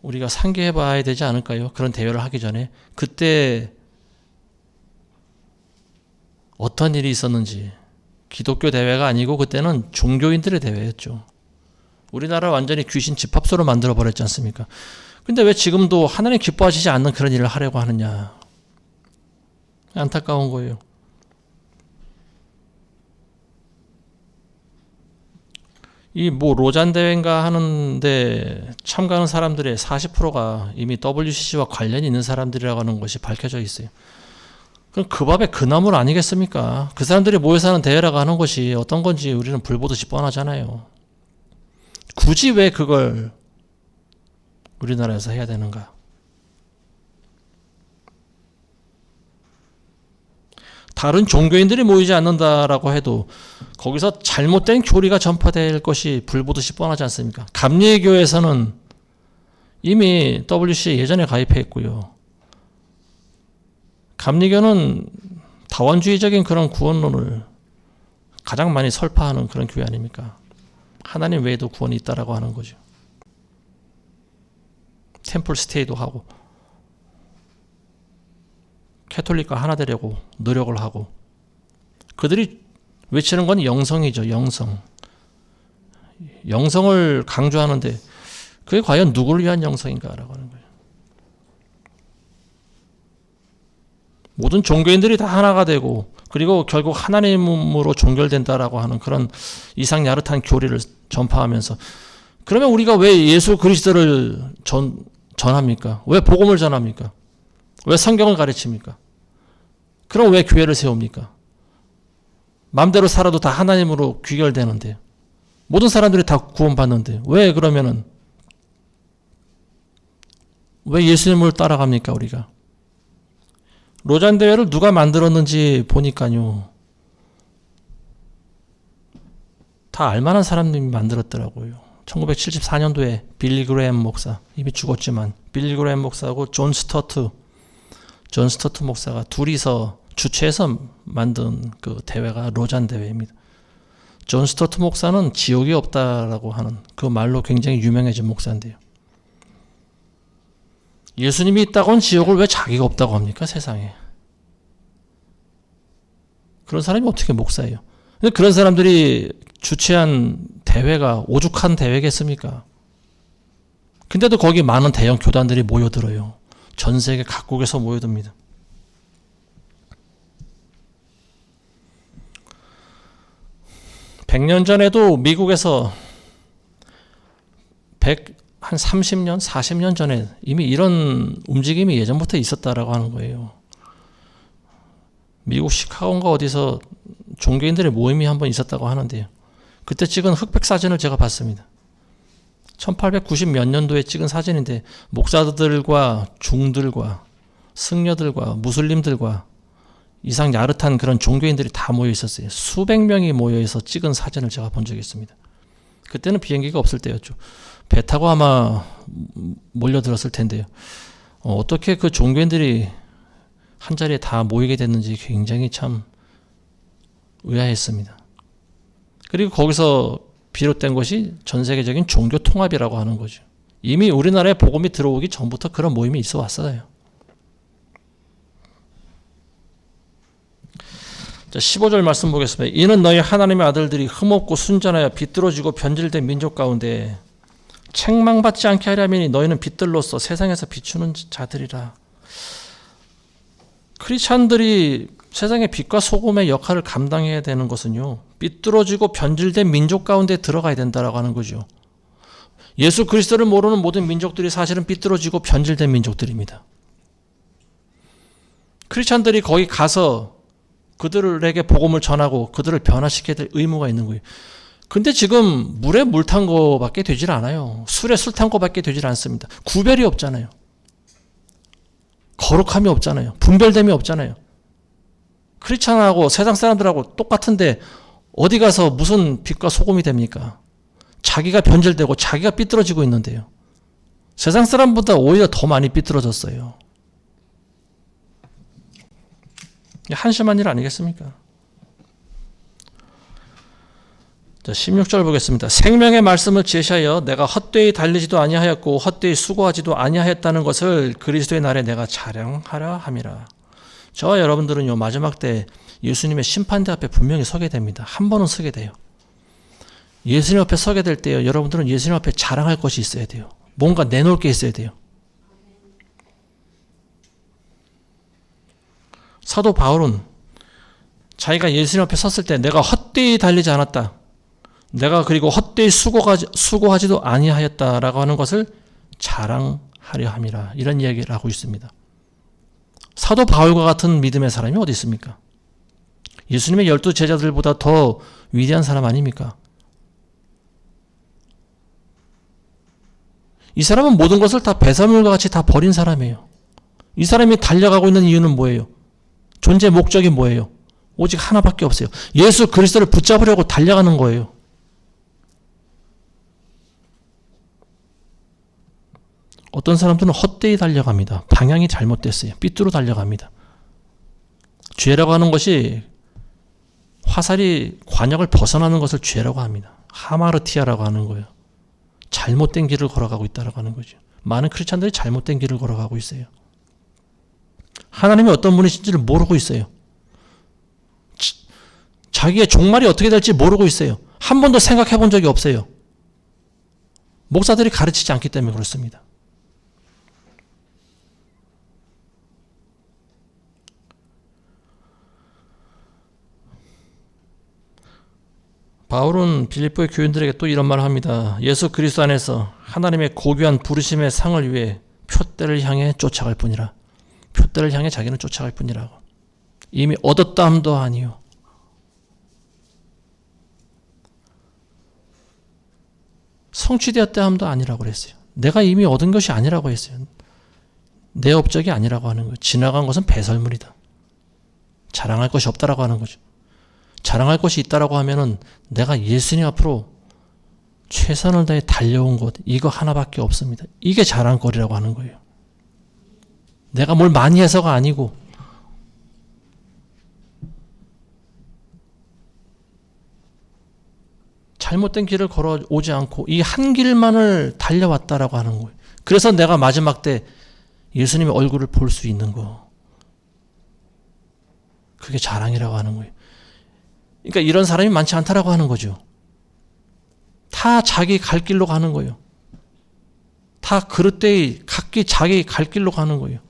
우리가 상기해 봐야 되지 않을까요? 그런 대회를 하기 전에. 그때 어떤 일이 있었는지. 기독교 대회가 아니고 그때는 종교인들의 대회였죠. 우리나라 완전히 귀신 집합소로 만들어 버렸지 않습니까? 근데 왜 지금도 하나님 기뻐하시지 않는 그런 일을 하려고 하느냐. 안타까운 거예요. 이 로잔 대회인가 하는데 참가하는 사람들의 40%가 이미 WCC와 관련이 있는 사람들이라고 하는 것이 밝혀져 있어요. 그럼 그 밥에 그 나물 아니겠습니까? 그 사람들이 모여서 하는 대회라고 하는 것이 어떤 건지 우리는 불보듯이 뻔하잖아요. 굳이 왜 그걸 우리나라에서 해야 되는가? 다른 종교인들이 모이지 않는다라고 해도 거기서 잘못된 교리가 전파될 것이 불보듯이 뻔하지 않습니까? 감리교에서는 이미 WC에 예전에 가입했고요. 감리교는 다원주의적인 그런 구원론을 가장 많이 설파하는 그런 교회 아닙니까? 하나님 외에도 구원이 있다라고 하는 거죠. 템플 스테이도 하고 캐톨릭과 하나 되려고 노력을 하고 그들이 외치는 건 영성이죠. 영성을 강조하는데 그게 과연 누구를 위한 영성인가라고 하는 거예요. 모든 종교인들이 다 하나가 되고 그리고 결국 하나님으로 종결된다라고 하는 그런 이상 야릇한 교리를 전파하면서 그러면 우리가 왜 예수 그리스도를 전합니까? 왜 복음을 전합니까? 왜 성경을 가르칩니까? 그럼 왜 교회를 세웁니까? 마음대로 살아도 다 하나님으로 귀결되는데 모든 사람들이 다 구원받는데 왜 그러면은 왜 예수님을 따라갑니까 우리가? 로잔 대회를 누가 만들었는지 보니까요. 다 알만한 사람들이 만들었더라고요. 1974년도에 빌리 그레햄 목사, 이미 죽었지만 빌리 그레햄 목사하고 존 스터트 목사가 둘이서 주최해서 만든 그 대회가 로잔 대회입니다. 존 스터트 목사는 지옥이 없다라고 하는 그 말로 굉장히 유명해진 목사인데요. 예수님이 있다고는 지옥을 왜 자기가 없다고 합니까? 세상에. 그런 사람이 어떻게 목사예요? 근데 그런 사람들이 주최한 대회가 오죽한 대회겠습니까? 근데도 거기 많은 대형 교단들이 모여들어요. 전 세계 각국에서 모여듭니다. (100년) 전에도 미국에서 한 30년, 40년 전에 이미 이런 움직임이 예전부터 있었다라고 하는 거예요. 미국 시카고인가 어디서 종교인들의 모임이 한번 있었다고 하는데요. 그때 찍은 흑백 사진을 제가 봤습니다. 1890 몇 년도에 찍은 사진인데 목사들과 중들과 승려들과 무슬림들과 이상 야릇한 그런 종교인들이 다 모여 있었어요. 수백 명이 모여서 찍은 사진을 제가 본 적이 있습니다. 그때는 비행기가 없을 때였죠. 배 타고 아마 몰려들었을 텐데요. 어떻게 그 종교인들이 한 자리에 다 모이게 됐는지 굉장히 참 의아했습니다. 그리고 거기서 비롯된 것이 전 세계적인 종교 통합이라고 하는 거죠. 이미 우리나라에 복음이 들어오기 전부터 그런 모임이 있어 왔어요. 자, 15절 말씀 보겠습니다. 이는 너희 하나님의 아들들이 흠없고 순전하여 비뚤어지고 변질된 민족 가운데 책망받지 않게 하려면 너희는 빛들로서 세상에서 비추는 자들이라. 크리스찬들이 세상의 빛과 소금의 역할을 감당해야 되는 것은요, 삐뚤어지고 변질된 민족 가운데 들어가야 된다라고 하는 거죠. 예수 그리스도를 모르는 모든 민족들이 사실은 삐뚤어지고 변질된 민족들입니다. 크리스찬들이 거기 가서 그들에게 복음을 전하고 그들을 변화시켜야 될 의무가 있는 거예요. 근데 지금 물에 물 탄 거밖에 되질 않아요. 술에 술 탄 거밖에 되질 않습니다. 구별이 없잖아요. 거룩함이 없잖아요. 분별됨이 없잖아요. 크리스찬하고 세상 사람들하고 똑같은데 어디 가서 무슨 빛과 소금이 됩니까? 자기가 변질되고 자기가 삐뚤어지고 있는데요. 세상 사람보다 오히려 더 많이 삐뚤어졌어요. 한심한 일 아니겠습니까? 자, 16절 보겠습니다. 생명의 말씀을 제시하여 내가 헛되이 달리지도 아니하였고 헛되이 수고하지도 아니하였다는 것을 그리스도의 날에 내가 자랑하려 함이라. 저와 여러분들은요, 마지막 때 예수님의 심판대 앞에 분명히 서게 됩니다. 한 번은 서게 돼요. 예수님 앞에 서게 될 때요, 여러분들은 예수님 앞에 자랑할 것이 있어야 돼요. 뭔가 내놓을 게 있어야 돼요. 사도 바울은 자기가 예수님 앞에 섰을 때 내가 헛되이 달리지 않았다. 내가 그리고 헛되이 수고하지도 아니하였다라고 하는 것을 자랑하려 함이라. 이런 이야기를 하고 있습니다. 사도 바울과 같은 믿음의 사람이 어디 있습니까? 예수님의 12 제자들보다 더 위대한 사람 아닙니까? 이 사람은 모든 것을 다 배설물과 같이 다 버린 사람이에요. 이 사람이 달려가고 있는 이유는 뭐예요? 존재 목적이 뭐예요? 오직 하나밖에 없어요. 예수 그리스도를 붙잡으려고 달려가는 거예요. 어떤 사람들은 헛되이 달려갑니다. 방향이 잘못됐어요. 삐뚤어 달려갑니다. 죄라고 하는 것이 화살이 관역을 벗어나는 것을 죄라고 합니다. 하마르티아라고 하는 거예요. 잘못된 길을 걸어가고 있다라고 하는 거죠. 많은 크리스찬들이 잘못된 길을 걸어가고 있어요. 하나님이 어떤 분이신지를 모르고 있어요. 자기의 종말이 어떻게 될지 모르고 있어요. 한 번도 생각해 본 적이 없어요. 목사들이 가르치지 않기 때문에 그렇습니다. 바울은 빌립보의 교인들에게 또 이런 말을 합니다. 예수 그리스도 안에서 하나님의 고귀한 부르심의 상을 위해 표대를 향해 쫓아갈 뿐이라. 표대를 향해 자기는 쫓아갈 뿐이라고. 이미 얻었다 함도 아니요. 성취되었다 함도 아니라고 그랬어요. 내가 이미 얻은 것이 아니라고 했어요. 내 업적이 아니라고 하는 거예요. 지나간 것은 배설물이다. 자랑할 것이 없다라고 하는 거죠. 자랑할 것이 있다라고 하면은 내가 예수님 앞으로 최선을 다해 달려온 것, 이거 하나밖에 없습니다. 이게 자랑거리라고 하는 거예요. 내가 뭘 많이 해서가 아니고 잘못된 길을 걸어오지 않고 이 한 길만을 달려왔다라고 하는 거예요. 그래서 내가 마지막 때 예수님의 얼굴을 볼 수 있는 거. 그게 자랑이라고 하는 거예요. 그러니까 이런 사람이 많지 않다라고 하는 거죠. 다 자기 갈 길로 가는 거예요. 다 그릇되이 각기 자기 갈 길로 가는 거예요.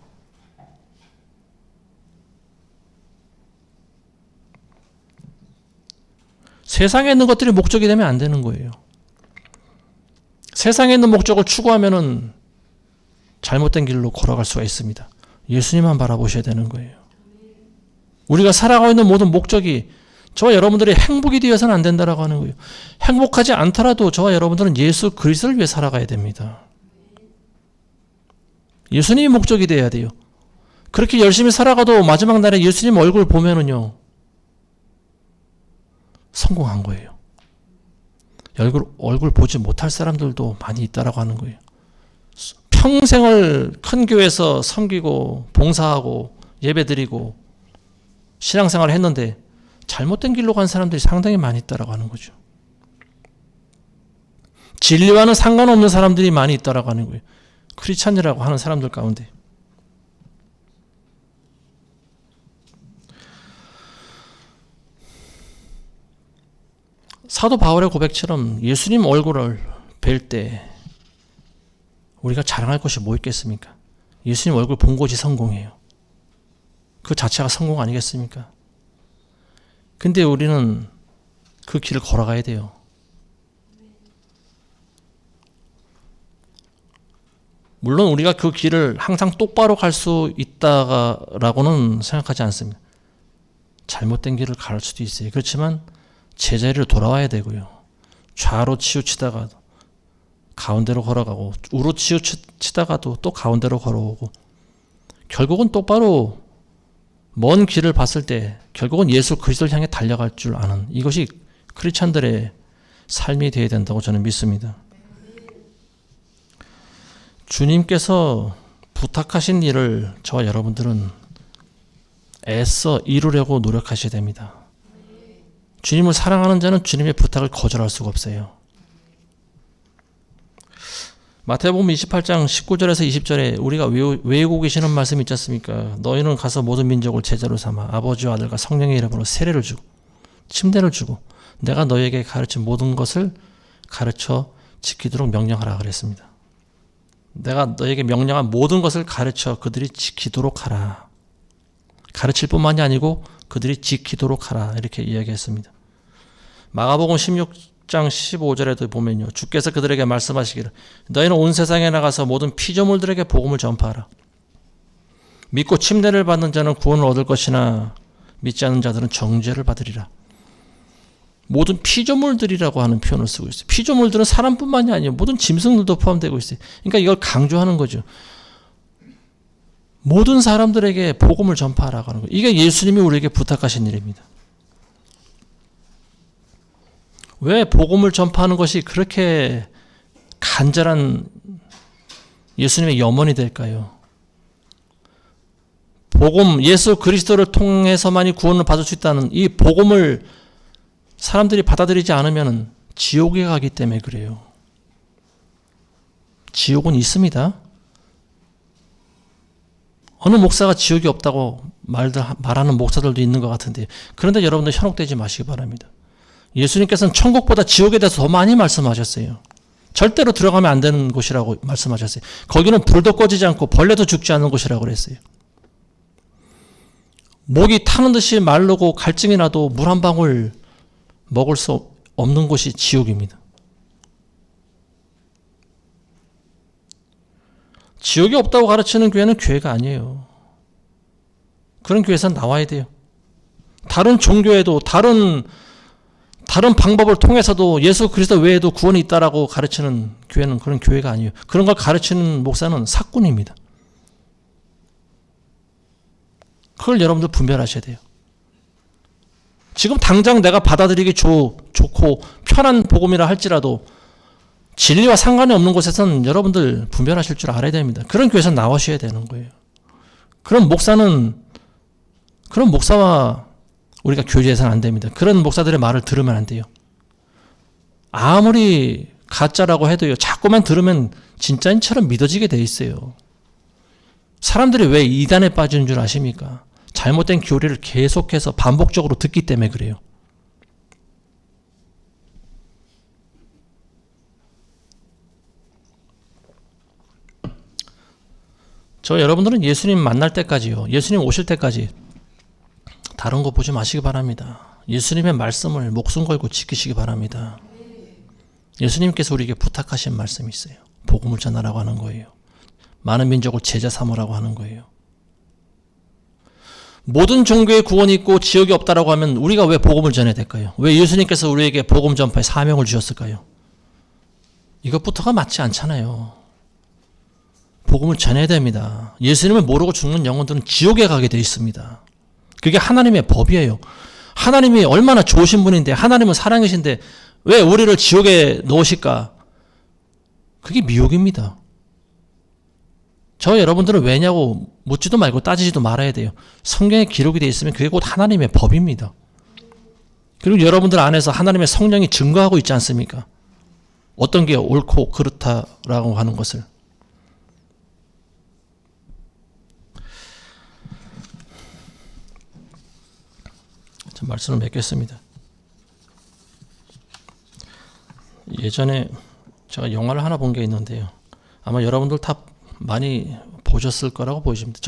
세상에 있는 것들이 목적이 되면 안 되는 거예요. 세상에 있는 목적을 추구하면은 잘못된 길로 걸어갈 수가 있습니다. 예수님만 바라보셔야 되는 거예요. 우리가 살아가고 있는 모든 목적이 저와 여러분들의 행복이 되어서는 안 된다라고 하는 거예요. 행복하지 않더라도 저와 여러분들은 예수 그리스도를 위해 살아가야 됩니다. 예수님이 목적이 돼야 돼요. 그렇게 열심히 살아가도 마지막 날에 예수님 얼굴 보면은요, 성공한 거예요. 얼굴 보지 못할 사람들도 많이 있다라고 하는 거예요. 평생을 큰 교회에서 섬기고 봉사하고 예배드리고 신앙생활을 했는데 잘못된 길로 간 사람들이 상당히 많이 있다라고 하는 거죠. 진리와는 상관없는 사람들이 많이 있다라고 하는 거예요. 크리스찬이라고 하는 사람들 가운데. 사도 바울의 고백처럼 예수님 얼굴을 뵐 때 우리가 자랑할 것이 뭐 있겠습니까? 예수님 얼굴 본 것이 성공이에요. 그 자체가 성공 아니겠습니까? 근데 우리는 그 길을 걸어가야 돼요. 물론 우리가 그 길을 항상 똑바로 갈 수 있다라고는 생각하지 않습니다. 잘못된 길을 갈 수도 있어요. 그렇지만 제자리로 돌아와야 되고요. 좌로 치우치다가 가운데로 걸어가고 우로 치우치다가도 또 가운데로 걸어오고 결국은 똑바로 먼 길을 봤을 때 결국은 예수 그리스도를 향해 달려갈 줄 아는 이것이 크리스찬들의 삶이 되어야 된다고 저는 믿습니다. 주님께서 부탁하신 일을 저와 여러분들은 애써 이루려고 노력하셔야 됩니다. 주님을 사랑하는 자는 주님의 부탁을 거절할 수가 없어요. 마태복음 28장 19절에서 20절에 우리가 외우고 계시는 말씀이 있지 않습니까? 너희는 가서 모든 민족을 제자로 삼아 아버지와 아들과 성령의 이름으로 세례를 주고 침례를 주고 내가 너희에게 가르친 모든 것을 가르쳐 지키도록 명령하라 그랬습니다. 내가 너희에게 명령한 모든 것을 가르쳐 그들이 지키도록 하라. 가르칠 뿐만이 아니고 그들이 지키도록 하라 이렇게 이야기했습니다. 마가복음 16장 15절에도 보면요. 주께서 그들에게 말씀하시기를 너희는 온 세상에 나가서 모든 피조물들에게 복음을 전파하라. 믿고 침례를 받는 자는 구원을 얻을 것이나 믿지 않는 자들은 정죄를 받으리라. 모든 피조물들이라고 하는 표현을 쓰고 있어요. 피조물들은 사람뿐만이 아니에요. 모든 짐승들도 포함되고 있어요. 그러니까 이걸 강조하는 거죠. 모든 사람들에게 복음을 전파하라고 하는 거예요. 이게 예수님이 우리에게 부탁하신 일입니다. 왜 복음을 전파하는 것이 그렇게 간절한 예수님의 염원이 될까요? 복음, 예수 그리스도를 통해서만이 구원을 받을 수 있다는 이 복음을 사람들이 받아들이지 않으면 지옥에 가기 때문에 그래요. 지옥은 있습니다. 어느 목사가 지옥이 없다고 말하는 목사들도 있는 것 같은데, 그런데 여러분들 현혹되지 마시기 바랍니다. 예수님께서는 천국보다 지옥에 대해서 더 많이 말씀하셨어요. 절대로 들어가면 안 되는 곳이라고 말씀하셨어요. 거기는 불도 꺼지지 않고 벌레도 죽지 않는 곳이라고 그랬어요. 목이 타는 듯이 마르고 갈증이 나도 물 한 방울 먹을 수 없는 곳이 지옥입니다. 지옥이 없다고 가르치는 교회는 교회가 아니에요. 그런 교회에서 나와야 돼요. 다른 종교에도 다른 방법을 통해서도 예수 그리스도 외에도 구원이 있다라고 가르치는 교회는 그런 교회가 아니에요. 그런 걸 가르치는 목사는 사꾼입니다. 그걸 여러분들 분별하셔야 돼요. 지금 당장 내가 받아들이기 좋고 편한 복음이라 할지라도 진리와 상관이 없는 곳에서는 여러분들 분별하실 줄 알아야 됩니다. 그런 교회에서 나오셔야 되는 거예요. 그런 목사와 우리가 교제해서는 안 됩니다. 그런 목사들의 말을 들으면 안 돼요. 아무리 가짜라고 해도요, 자꾸만 들으면 진짜인처럼 믿어지게 돼 있어요. 사람들이 왜 이단에 빠지는 줄 아십니까? 잘못된 교리를 계속해서 반복적으로 듣기 때문에 그래요. 여러분들은 예수님 만날 때까지요, 예수님 오실 때까지 다른 거 보지 마시기 바랍니다. 예수님의 말씀을 목숨 걸고 지키시기 바랍니다. 예수님께서 우리에게 부탁하신 말씀이 있어요. 복음을 전하라고 하는 거예요. 많은 민족을 제자 삼으라고 하는 거예요. 모든 종교의 구원이 있고 지옥이 없다라고 하면 우리가 왜 복음을 전해야 될까요? 왜 예수님께서 우리에게 복음 전파의 사명을 주셨을까요? 이것부터가 맞지 않잖아요. 복음을 전해야 됩니다. 예수님을 모르고 죽는 영혼들은 지옥에 가게 되어 있습니다. 그게 하나님의 법이에요. 하나님이 얼마나 좋으신 분인데, 하나님은 사랑이신데 왜 우리를 지옥에 넣으실까? 그게 미혹입니다. 여러분들은 왜냐고 묻지도 말고 따지지도 말아야 돼요. 성경에 기록이 되어 있으면 그게 곧 하나님의 법입니다. 그리고 여러분들 안에서 하나님의 성령이 증거하고 있지 않습니까? 어떤 게 옳고 그렇다라고 하는 것을. 말씀을 맺겠습니다. 예전에 제가 영화를 하나 본 게 있는데요. 아마 여러분들 다 많이 보셨을 거라고 보이십니다.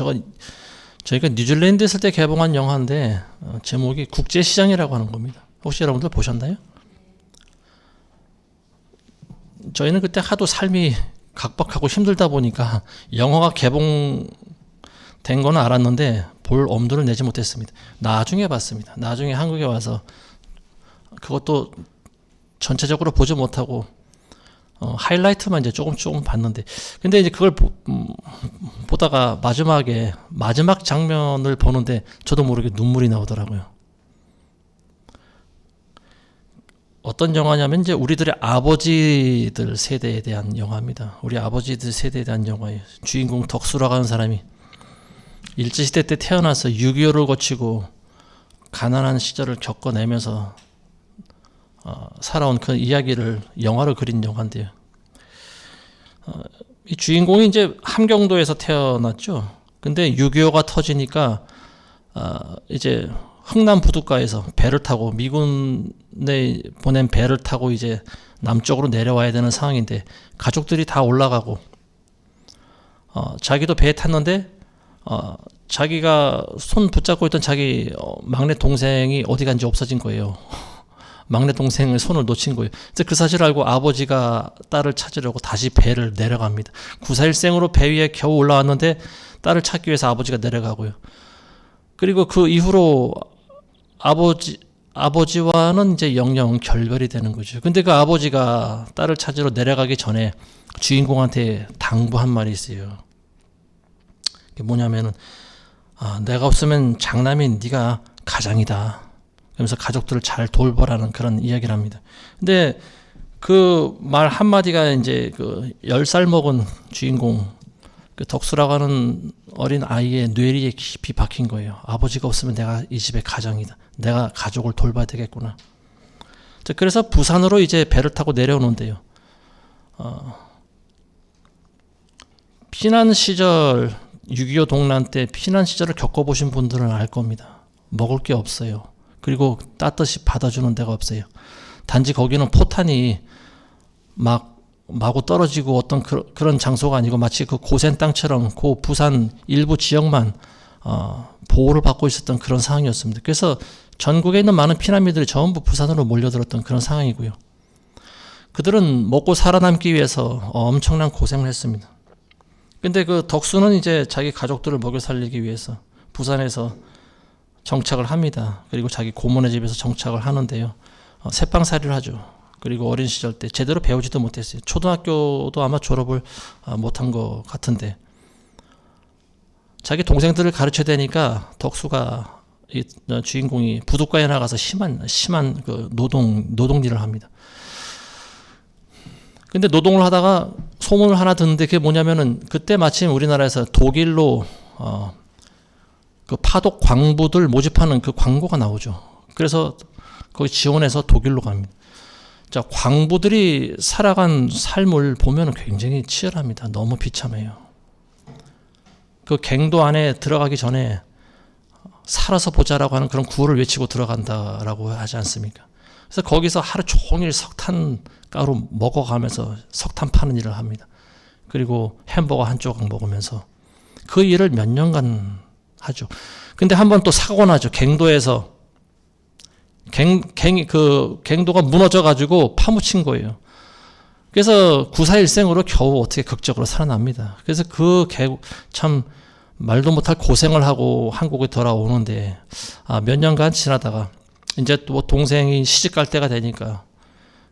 저희가 뉴질랜드 있을 때 개봉한 영화인데 제목이 국제시장이라고 하는 겁니다. 혹시 여러분들 보셨나요? 저희는 그때 하도 삶이 각박하고 힘들다 보니까 영화가 개봉된 거는 알았는데 볼 엄두를 내지 못했습니다. 나중에 봤습니다. 나중에 한국에 와서 그것도 전체적으로 보지 못하고 하이라이트만 이제 조금 봤는데, 근데 이제 그걸 보다가 마지막 장면을 보는데 저도 모르게 눈물이 나오더라고요. 어떤 영화냐면 이제 우리들의 아버지들 세대에 대한 영화입니다. 우리 아버지들 세대에 대한 영화예요. 주인공 덕수라고 하는 사람이 일제시대 때 태어나서 6.25를 거치고 가난한 시절을 겪어내면서 살아온 그 이야기를 영화로 그린 영화인데요. 이 주인공이 이제 함경도에서 태어났죠. 근데 6.25가 터지니까 이제 흥남 부둣가에서 배를 타고 미군에 보낸 배를 타고 이제 남쪽으로 내려와야 되는 상황인데 가족들이 다 올라가고 자기도 배에 탔는데 자기가 손 붙잡고 있던 자기 막내 동생이 어디 간지 없어진 거예요. 막내 동생의 손을 놓친 거예요. 그래서 그 사실을 알고 아버지가 딸을 찾으려고 다시 배를 내려갑니다. 구사일생으로 배 위에 겨우 올라왔는데 딸을 찾기 위해서 아버지가 내려가고요. 그리고 그 이후로 아버지와는 이제 영영 결별이 되는 거죠. 근데 그 아버지가 딸을 찾으러 내려가기 전에 주인공한테 당부한 말이 있어요. 그게 뭐냐면은 내가 없으면 장남인 네가 가장이다. 그러면서 가족들을 잘 돌보라는 그런 이야기를 합니다. 근데 그 말 한마디가 이제 그 10살 먹은 주인공, 그 덕수라고 하는 어린 아이의 뇌리에 깊이 박힌 거예요. 아버지가 없으면 내가 이 집의 가장이다. 내가 가족을 돌봐야 되겠구나. 그래서 부산으로 이제 배를 타고 내려오는데요. 피난 시절, 6.25 동란 때 피난 시절을 겪어보신 분들은 알 겁니다. 먹을 게 없어요. 그리고 따뜻이 받아주는 데가 없어요. 단지 거기는 포탄이 마구 떨어지고 어떤 그런 장소가 아니고 마치 그 고센 땅처럼 그 부산 일부 지역만 보호를 받고 있었던 그런 상황이었습니다. 그래서 전국에 있는 많은 피난민들이 전부 부산으로 몰려들었던 그런 상황이고요. 그들은 먹고 살아남기 위해서 엄청난 고생을 했습니다. 근데 그 덕수는 이제 자기 가족들을 먹여 살리기 위해서 부산에서 정착을 합니다. 그리고 자기 고모네 집에서 정착을 하는데요. 새빵살이를 하죠. 그리고 어린 시절 때 제대로 배우지도 못했어요. 초등학교도 아마 졸업을 못한 것 같은데 자기 동생들을 가르쳐야 되니까 덕수가 이 주인공이 부둣가에 나가서 심한 그 노동 일을 합니다. 근데 노동을 하다가 소문을 하나 듣는데 그게 뭐냐면은 그때 마침 우리나라에서 독일로 그 파독 광부들 모집하는 그 광고가 나오죠. 그래서 거기 지원해서 독일로 갑니다. 자, 광부들이 살아간 삶을 보면 굉장히 치열합니다. 너무 비참해요. 그 갱도 안에 들어가기 전에 살아서 보자라고 하는 그런 구호를 외치고 들어간다라고 하지 않습니까? 그래서 거기서 하루 종일 석탄 가루 먹어가면서 석탄 파는 일을 합니다. 그리고 햄버거 한 조각 먹으면서 그 일을 몇 년간 하죠. 근데 한번 또 사고가 나죠. 갱도에서 갱도가 무너져가지고 파묻힌 거예요. 그래서 구사일생으로 겨우 어떻게 극적으로 살아납니다. 그래서 참 말도 못할 고생을 하고 한국에 돌아오는데 몇 년간 지나다가 이제 또 동생이 시집 갈 때가 되니까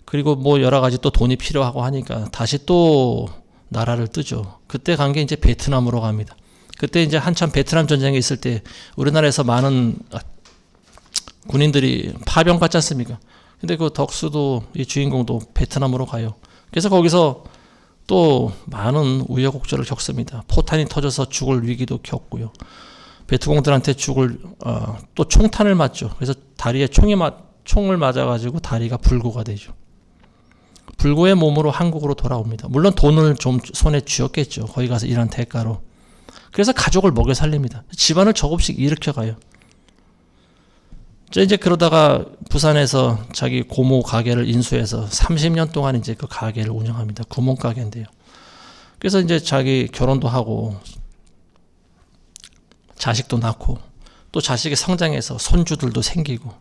그리고 뭐 여러 가지 또 돈이 필요하고 하니까 다시 또 나라를 뜨죠. 그때 간 게 이제 베트남으로 갑니다. 그때 이제 한참 베트남 전쟁이 있을 때 우리나라에서 많은 군인들이 파병 갔지 않습니까? 근데 그 덕수도 이 주인공도 베트남으로 가요. 그래서 거기서 또 많은 우여곡절을 겪습니다. 포탄이 터져서 죽을 위기도 겪고요. 베트공들한테 또 총탄을 맞죠. 그래서 다리에 총을 맞아가지고 다리가 불구가 되죠. 불구의 몸으로 한국으로 돌아옵니다. 물론 돈을 좀 손에 쥐었겠죠. 거기 가서 일한 대가로. 그래서 가족을 먹여 살립니다. 집안을 조금씩 일으켜가요. 이제 그러다가 부산에서 자기 고모 가게를 인수해서 30년 동안 이제 그 가게를 운영합니다. 구멍가게인데요. 그래서 이제 자기 결혼도 하고 자식도 낳고 또 자식이 성장해서 손주들도 생기고.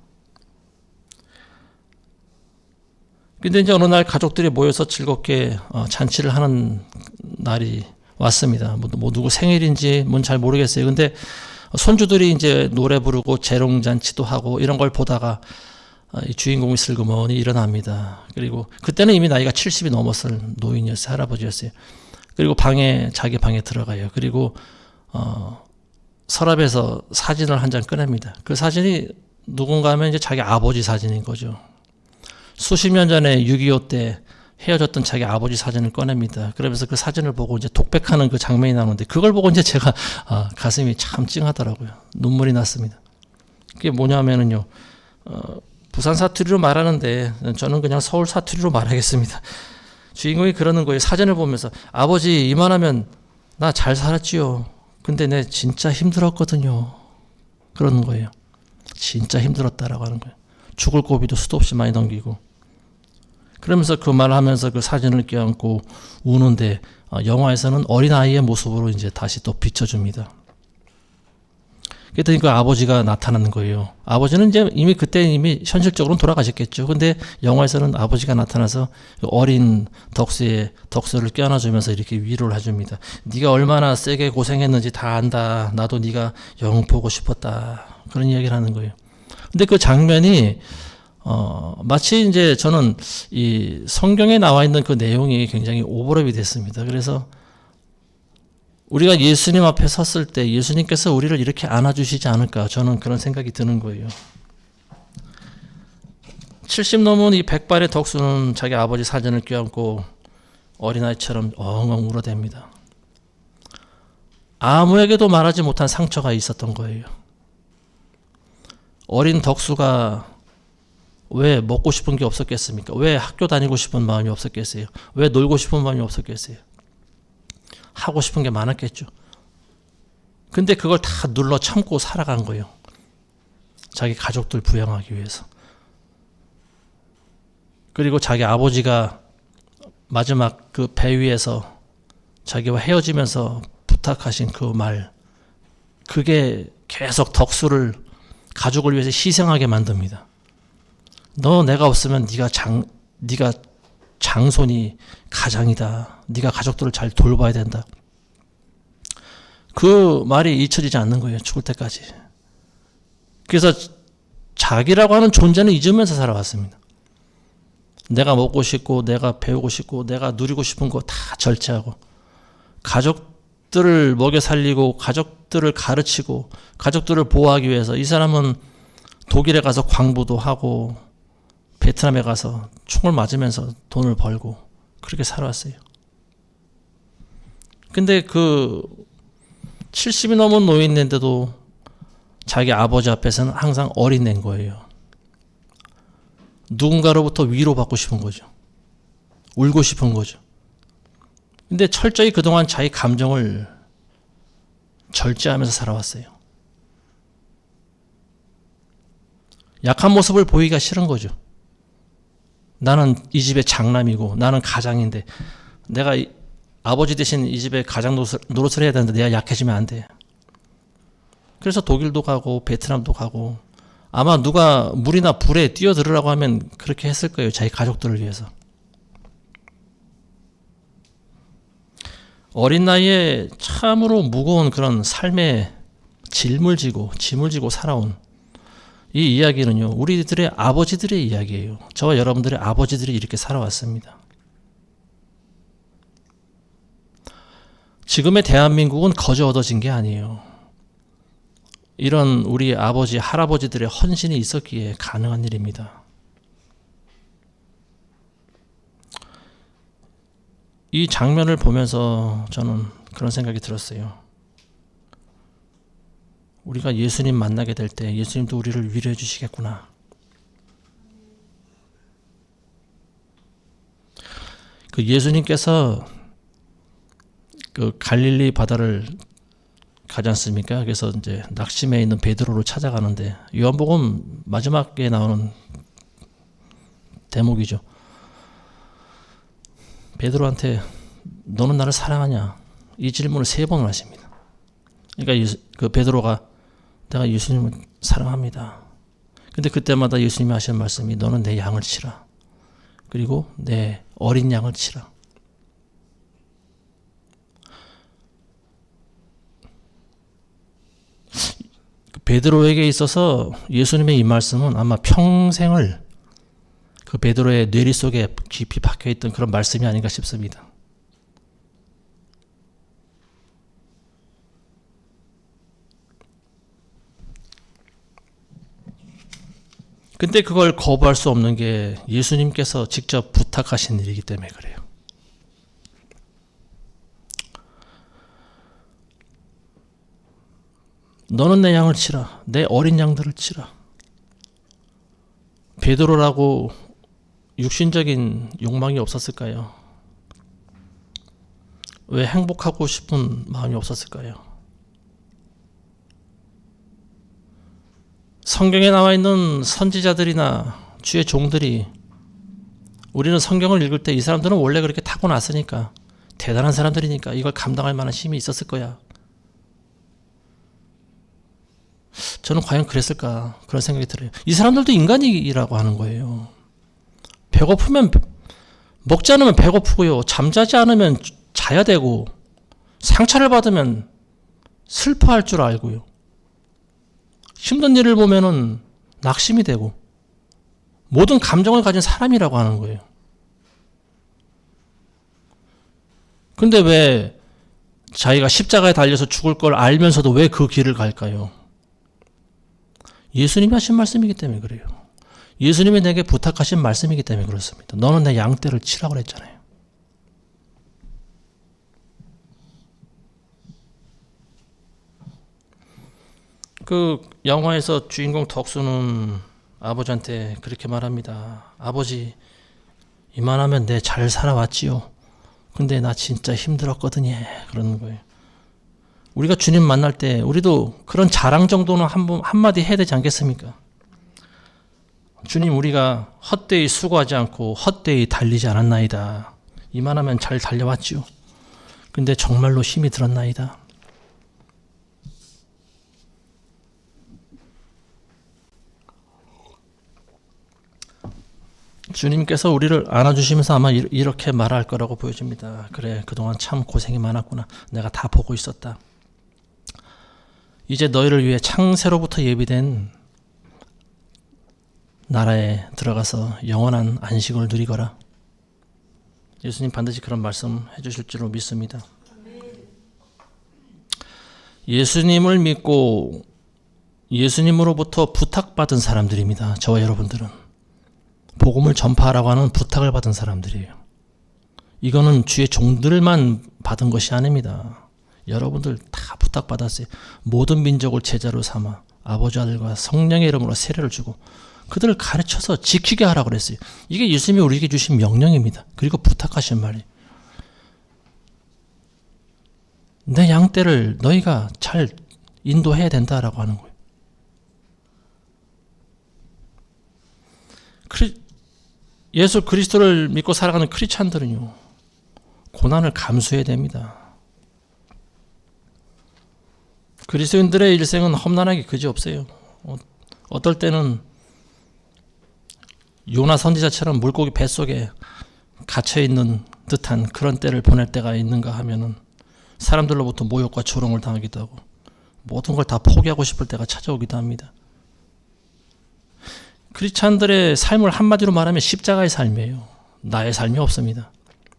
근데 이제 어느 날 가족들이 모여서 즐겁게 잔치를 하는 날이 왔습니다. 뭐 누구 생일인지 뭔 잘 모르겠어요. 근데 손주들이 이제 노래 부르고 재롱잔치도 하고 이런 걸 보다가 이 주인공이 슬그머니 일어납니다. 그리고 그때는 이미 나이가 70이 넘었을 노인이었어요. 할아버지였어요. 그리고 자기 방에 들어가요. 그리고 서랍에서 사진을 한 장 꺼냅니다. 그 사진이 누군가 하면 이제 자기 아버지 사진인 거죠. 수십 년 전에 6.25 때 헤어졌던 자기 아버지 사진을 꺼냅니다. 그러면서 그 사진을 보고 이제 독백하는 그 장면이 나오는데 그걸 보고 이제 제가 가슴이 참 찡하더라고요. 눈물이 났습니다. 그게 뭐냐면은요, 부산 사투리로 말하는데 저는 그냥 서울 사투리로 말하겠습니다. 주인공이 그러는 거예요. 사진을 보면서 아버지 이만하면 나 잘 살았지요. 근데 내 진짜 힘들었거든요. 그러는 거예요. 진짜 힘들었다라고 하는 거예요. 죽을 고비도 수도 없이 많이 넘기고. 그러면서 그 말을 하면서 그 사진을 껴안고 우는데 영화에서는 어린아이의 모습으로 이제 다시 또 비춰줍니다. 그랬더니 그 아버지가 나타나는 거예요. 아버지는 이제 이미 그때 이미 현실적으로는 돌아가셨겠죠. 근데 영화에서는 아버지가 나타나서 어린 덕수를 껴안아주면서 이렇게 위로를 해줍니다. 네가 얼마나 세게 고생했는지 다 안다. 나도 네가 영 보고 싶었다. 그런 이야기를 하는 거예요. 근데 그 장면이 마치 이제 저는 이 성경에 나와 있는 그 내용이 굉장히 오버랩이 됐습니다. 그래서 우리가 예수님 앞에 섰을 때 예수님께서 우리를 이렇게 안아주시지 않을까, 저는 그런 생각이 드는 거예요. 70 넘은 이 백발의 덕수는 자기 아버지 사진을 껴안고 어린아이처럼 엉엉 울어댑니다. 아무에게도 말하지 못한 상처가 있었던 거예요. 어린 덕수가 왜 먹고 싶은 게 없었겠습니까? 왜 학교 다니고 싶은 마음이 없었겠어요? 왜 놀고 싶은 마음이 없었겠어요? 하고 싶은 게 많았겠죠. 근데 그걸 다 눌러 참고 살아간 거예요. 자기 가족들 부양하기 위해서. 그리고 자기 아버지가 마지막 그 배 위에서 자기와 헤어지면서 부탁하신 그 말, 그게 계속 덕수를 가족을 위해서 희생하게 만듭니다. 너 내가 없으면 네가 장손이 가장이다. 네가 가족들을 잘 돌봐야 된다. 그 말이 잊혀지지 않는 거예요. 죽을 때까지. 그래서 자기라고 하는 존재는 잊으면서 살아왔습니다. 내가 먹고 싶고 내가 배우고 싶고 내가 누리고 싶은 거 다 절제하고 가족들을 먹여 살리고 가족들을 가르치고 가족들을 보호하기 위해서 이 사람은 독일에 가서 광부도 하고 베트남에 가서 총을 맞으면서 돈을 벌고 그렇게 살아왔어요. 근데 그 70이 넘은 노인인데도 자기 아버지 앞에서는 항상 어린애인 거예요. 누군가로부터 위로받고 싶은 거죠. 울고 싶은 거죠. 근데 철저히 그동안 자기 감정을 절제하면서 살아왔어요. 약한 모습을 보이기가 싫은 거죠. 나는 이 집의 장남이고 나는 가장인데 내가 아버지 대신 이 집에 가장 노릇을 해야 되는데 내가 약해지면 안 돼. 그래서 독일도 가고 베트남도 가고 아마 누가 물이나 불에 뛰어들으라고 하면 그렇게 했을 거예요. 자기 가족들을 위해서. 어린 나이에 참으로 무거운 그런 삶의 짐을 지고 살아온 이 이야기는요, 우리들의 아버지들의 이야기예요. 저와 여러분들의 아버지들이 이렇게 살아왔습니다. 지금의 대한민국은 거저 얻어진 게 아니에요. 이런 우리 아버지, 할아버지들의 헌신이 있었기에 가능한 일입니다. 이 장면을 보면서 저는 그런 생각이 들었어요. 우리가 예수님 만나게 될 때 예수님도 우리를 위로해 주시겠구나. 그 예수님께서 그 갈릴리 바다를 가지 않습니까? 그래서 이제 낙심해 있는 베드로를 찾아가는데 요한복음 마지막에 나오는 대목이죠. 베드로한테 너는 나를 사랑하냐? 이 질문을 3번을 하십니다. 그러니까 그 베드로가 내가 예수님을 사랑합니다. 근데 그때마다 예수님이 하시는 말씀이 너는 내 양을 치라. 그리고 내 어린 양을 치라. 베드로에게 있어서 예수님의 이 말씀은 아마 평생을 그 베드로의 뇌리 속에 깊이 박혀있던 그런 말씀이 아닌가 싶습니다. 근데 그걸 거부할 수 없는 게 예수님께서 직접 부탁하신 일이기 때문에 그래요. 너는 내 양을 치라. 내 어린 양들을 치라. 베드로라고 육신적인 욕망이 없었을까요? 왜 행복하고 싶은 마음이 없었을까요? 성경에 나와 있는 선지자들이나 주의 종들이 우리는 성경을 읽을 때 이 사람들은 원래 그렇게 타고났으니까 대단한 사람들이니까 이걸 감당할 만한 힘이 있었을 거야. 저는 과연 그랬을까 그런 생각이 들어요. 이 사람들도 인간이라고 하는 거예요. 배고프면 먹지 않으면 배고프고요. 잠자지 않으면 자야 되고 상처를 받으면 슬퍼할 줄 알고요. 힘든 일을 보면은 낙심이 되고 모든 감정을 가진 사람이라고 하는 거예요. 근데 왜 자기가 십자가에 달려서 죽을 걸 알면서도 왜 그 길을 갈까요? 예수님이 하신 말씀이기 때문에 그래요. 예수님이 내게 부탁하신 말씀이기 때문에 그렇습니다. 너는 내 양떼를 치라고 그랬잖아요. 그 영화에서 주인공 덕수는 아버지한테 그렇게 말합니다. 아버지, 이만하면 내 잘 살아왔지요. 근데 나 진짜 힘들었거든요. 그러는 거예요. 우리가 주님 만날 때 우리도 그런 자랑 정도는 한마디 해야 되지 않겠습니까? 주님, 우리가 헛되이 수고하지 않고 헛되이 달리지 않았나이다. 이만하면 잘 달려왔지요. 근데 정말로 힘이 들었나이다. 주님께서 우리를 안아주시면서 아마 이렇게 말할 거라고 보여집니다. 그래, 그동안 참 고생이 많았구나. 내가 다 보고 있었다. 이제 너희를 위해 창세로부터 예비된 나라에 들어가서 영원한 안식을 누리거라. 예수님 반드시 그런 말씀 해주실 줄로 믿습니다. 예수님을 믿고 예수님으로부터 부탁받은 사람들입니다. 저와 여러분들은 복음을 전파하라고 하는 부탁을 받은 사람들이에요. 이거는 주의 종들만 받은 것이 아닙니다. 여러분들 다 부탁받았어요. 모든 민족을 제자로 삼아 아버지 아들과 성령의 이름으로 세례를 주고 그들을 가르쳐서 지키게 하라고 그랬어요. 이게 예수님이 우리에게 주신 명령입니다. 그리고 부탁하신 말이에요. 내 양떼를 너희가 잘 인도해야 된다라고 하는 거예요. 예수 그리스도를 믿고 살아가는 크리스찬들은요, 고난을 감수해야 됩니다. 그리스도인들의 일생은 험난하기 그지없어요. 어떨 때는 요나 선지자처럼 물고기 뱃속에 갇혀있는 듯한 그런 때를 보낼 때가 있는가 하면은 사람들로부터 모욕과 조롱을 당하기도 하고 모든 걸 다 포기하고 싶을 때가 찾아오기도 합니다. 크리스찬들의 삶을 한마디로 말하면 십자가의 삶이에요. 나의 삶이 없습니다.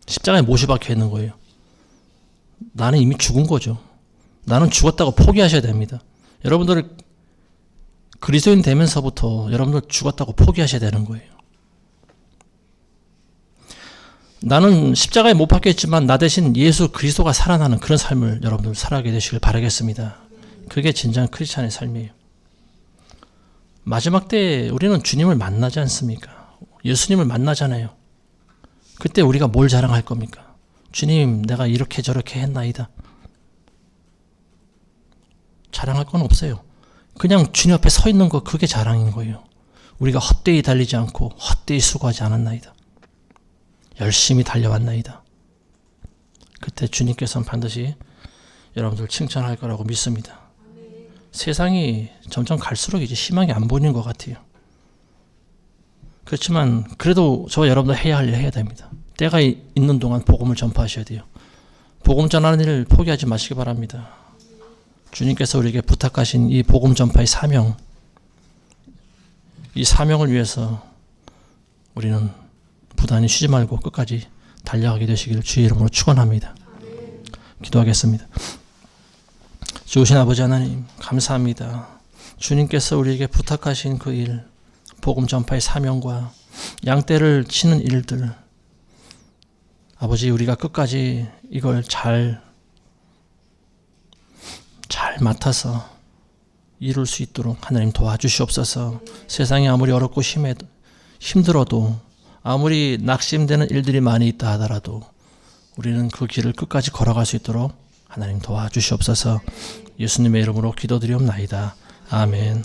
십자가에 못이 박혀 있는 거예요. 나는 이미 죽은 거죠. 나는 죽었다고 포기하셔야 됩니다. 여러분들 그리스도인 되면서부터 여러분들 죽었다고 포기하셔야 되는 거예요. 나는 십자가에 못 박혀 있지만 나 대신 예수 그리스도가 살아나는 그런 삶을 여러분들 살아가게 되시길 바라겠습니다. 그게 진정한 크리스찬의 삶이에요. 마지막 때 우리는 주님을 만나지 않습니까? 예수님을 만나잖아요. 그때 우리가 뭘 자랑할 겁니까? 주님, 내가 이렇게 저렇게 했나이다. 자랑할 건 없어요. 그냥 주님 앞에 서 있는 거, 그게 자랑인 거예요. 우리가 헛되이 달리지 않고 헛되이 수고하지 않았나이다. 열심히 달려왔나이다. 그때 주님께서는 반드시 여러분들 칭찬할 거라고 믿습니다. 세상이 점점 갈수록 이제 희망이 안 보이는 것 같아요. 그렇지만 그래도 저와 여러분들 해야 할 일 해야 됩니다. 때가 있는 동안 복음을 전파하셔야 돼요. 복음 전하는 일을 포기하지 마시기 바랍니다. 주님께서 우리에게 부탁하신 이 복음 전파의 사명, 이 사명을 위해서 우리는 부단히 쉬지 말고 끝까지 달려가게 되시기를 주의 이름으로 축원합니다. 기도하겠습니다. 좋으신 아버지 하나님, 감사합니다. 주님께서 우리에게 부탁하신 그 일, 복음 전파의 사명과 양떼를 치는 일들, 아버지, 우리가 끝까지 이걸 잘 맡아서 이룰 수 있도록 하나님 도와주시옵소서. 세상이 아무리 어렵고 힘들어도, 아무리 낙심되는 일들이 많이 있다 하더라도 우리는 그 길을 끝까지 걸어갈 수 있도록 하나님 도와주시옵소서. 예수님의 이름으로 기도드리옵나이다. 아멘.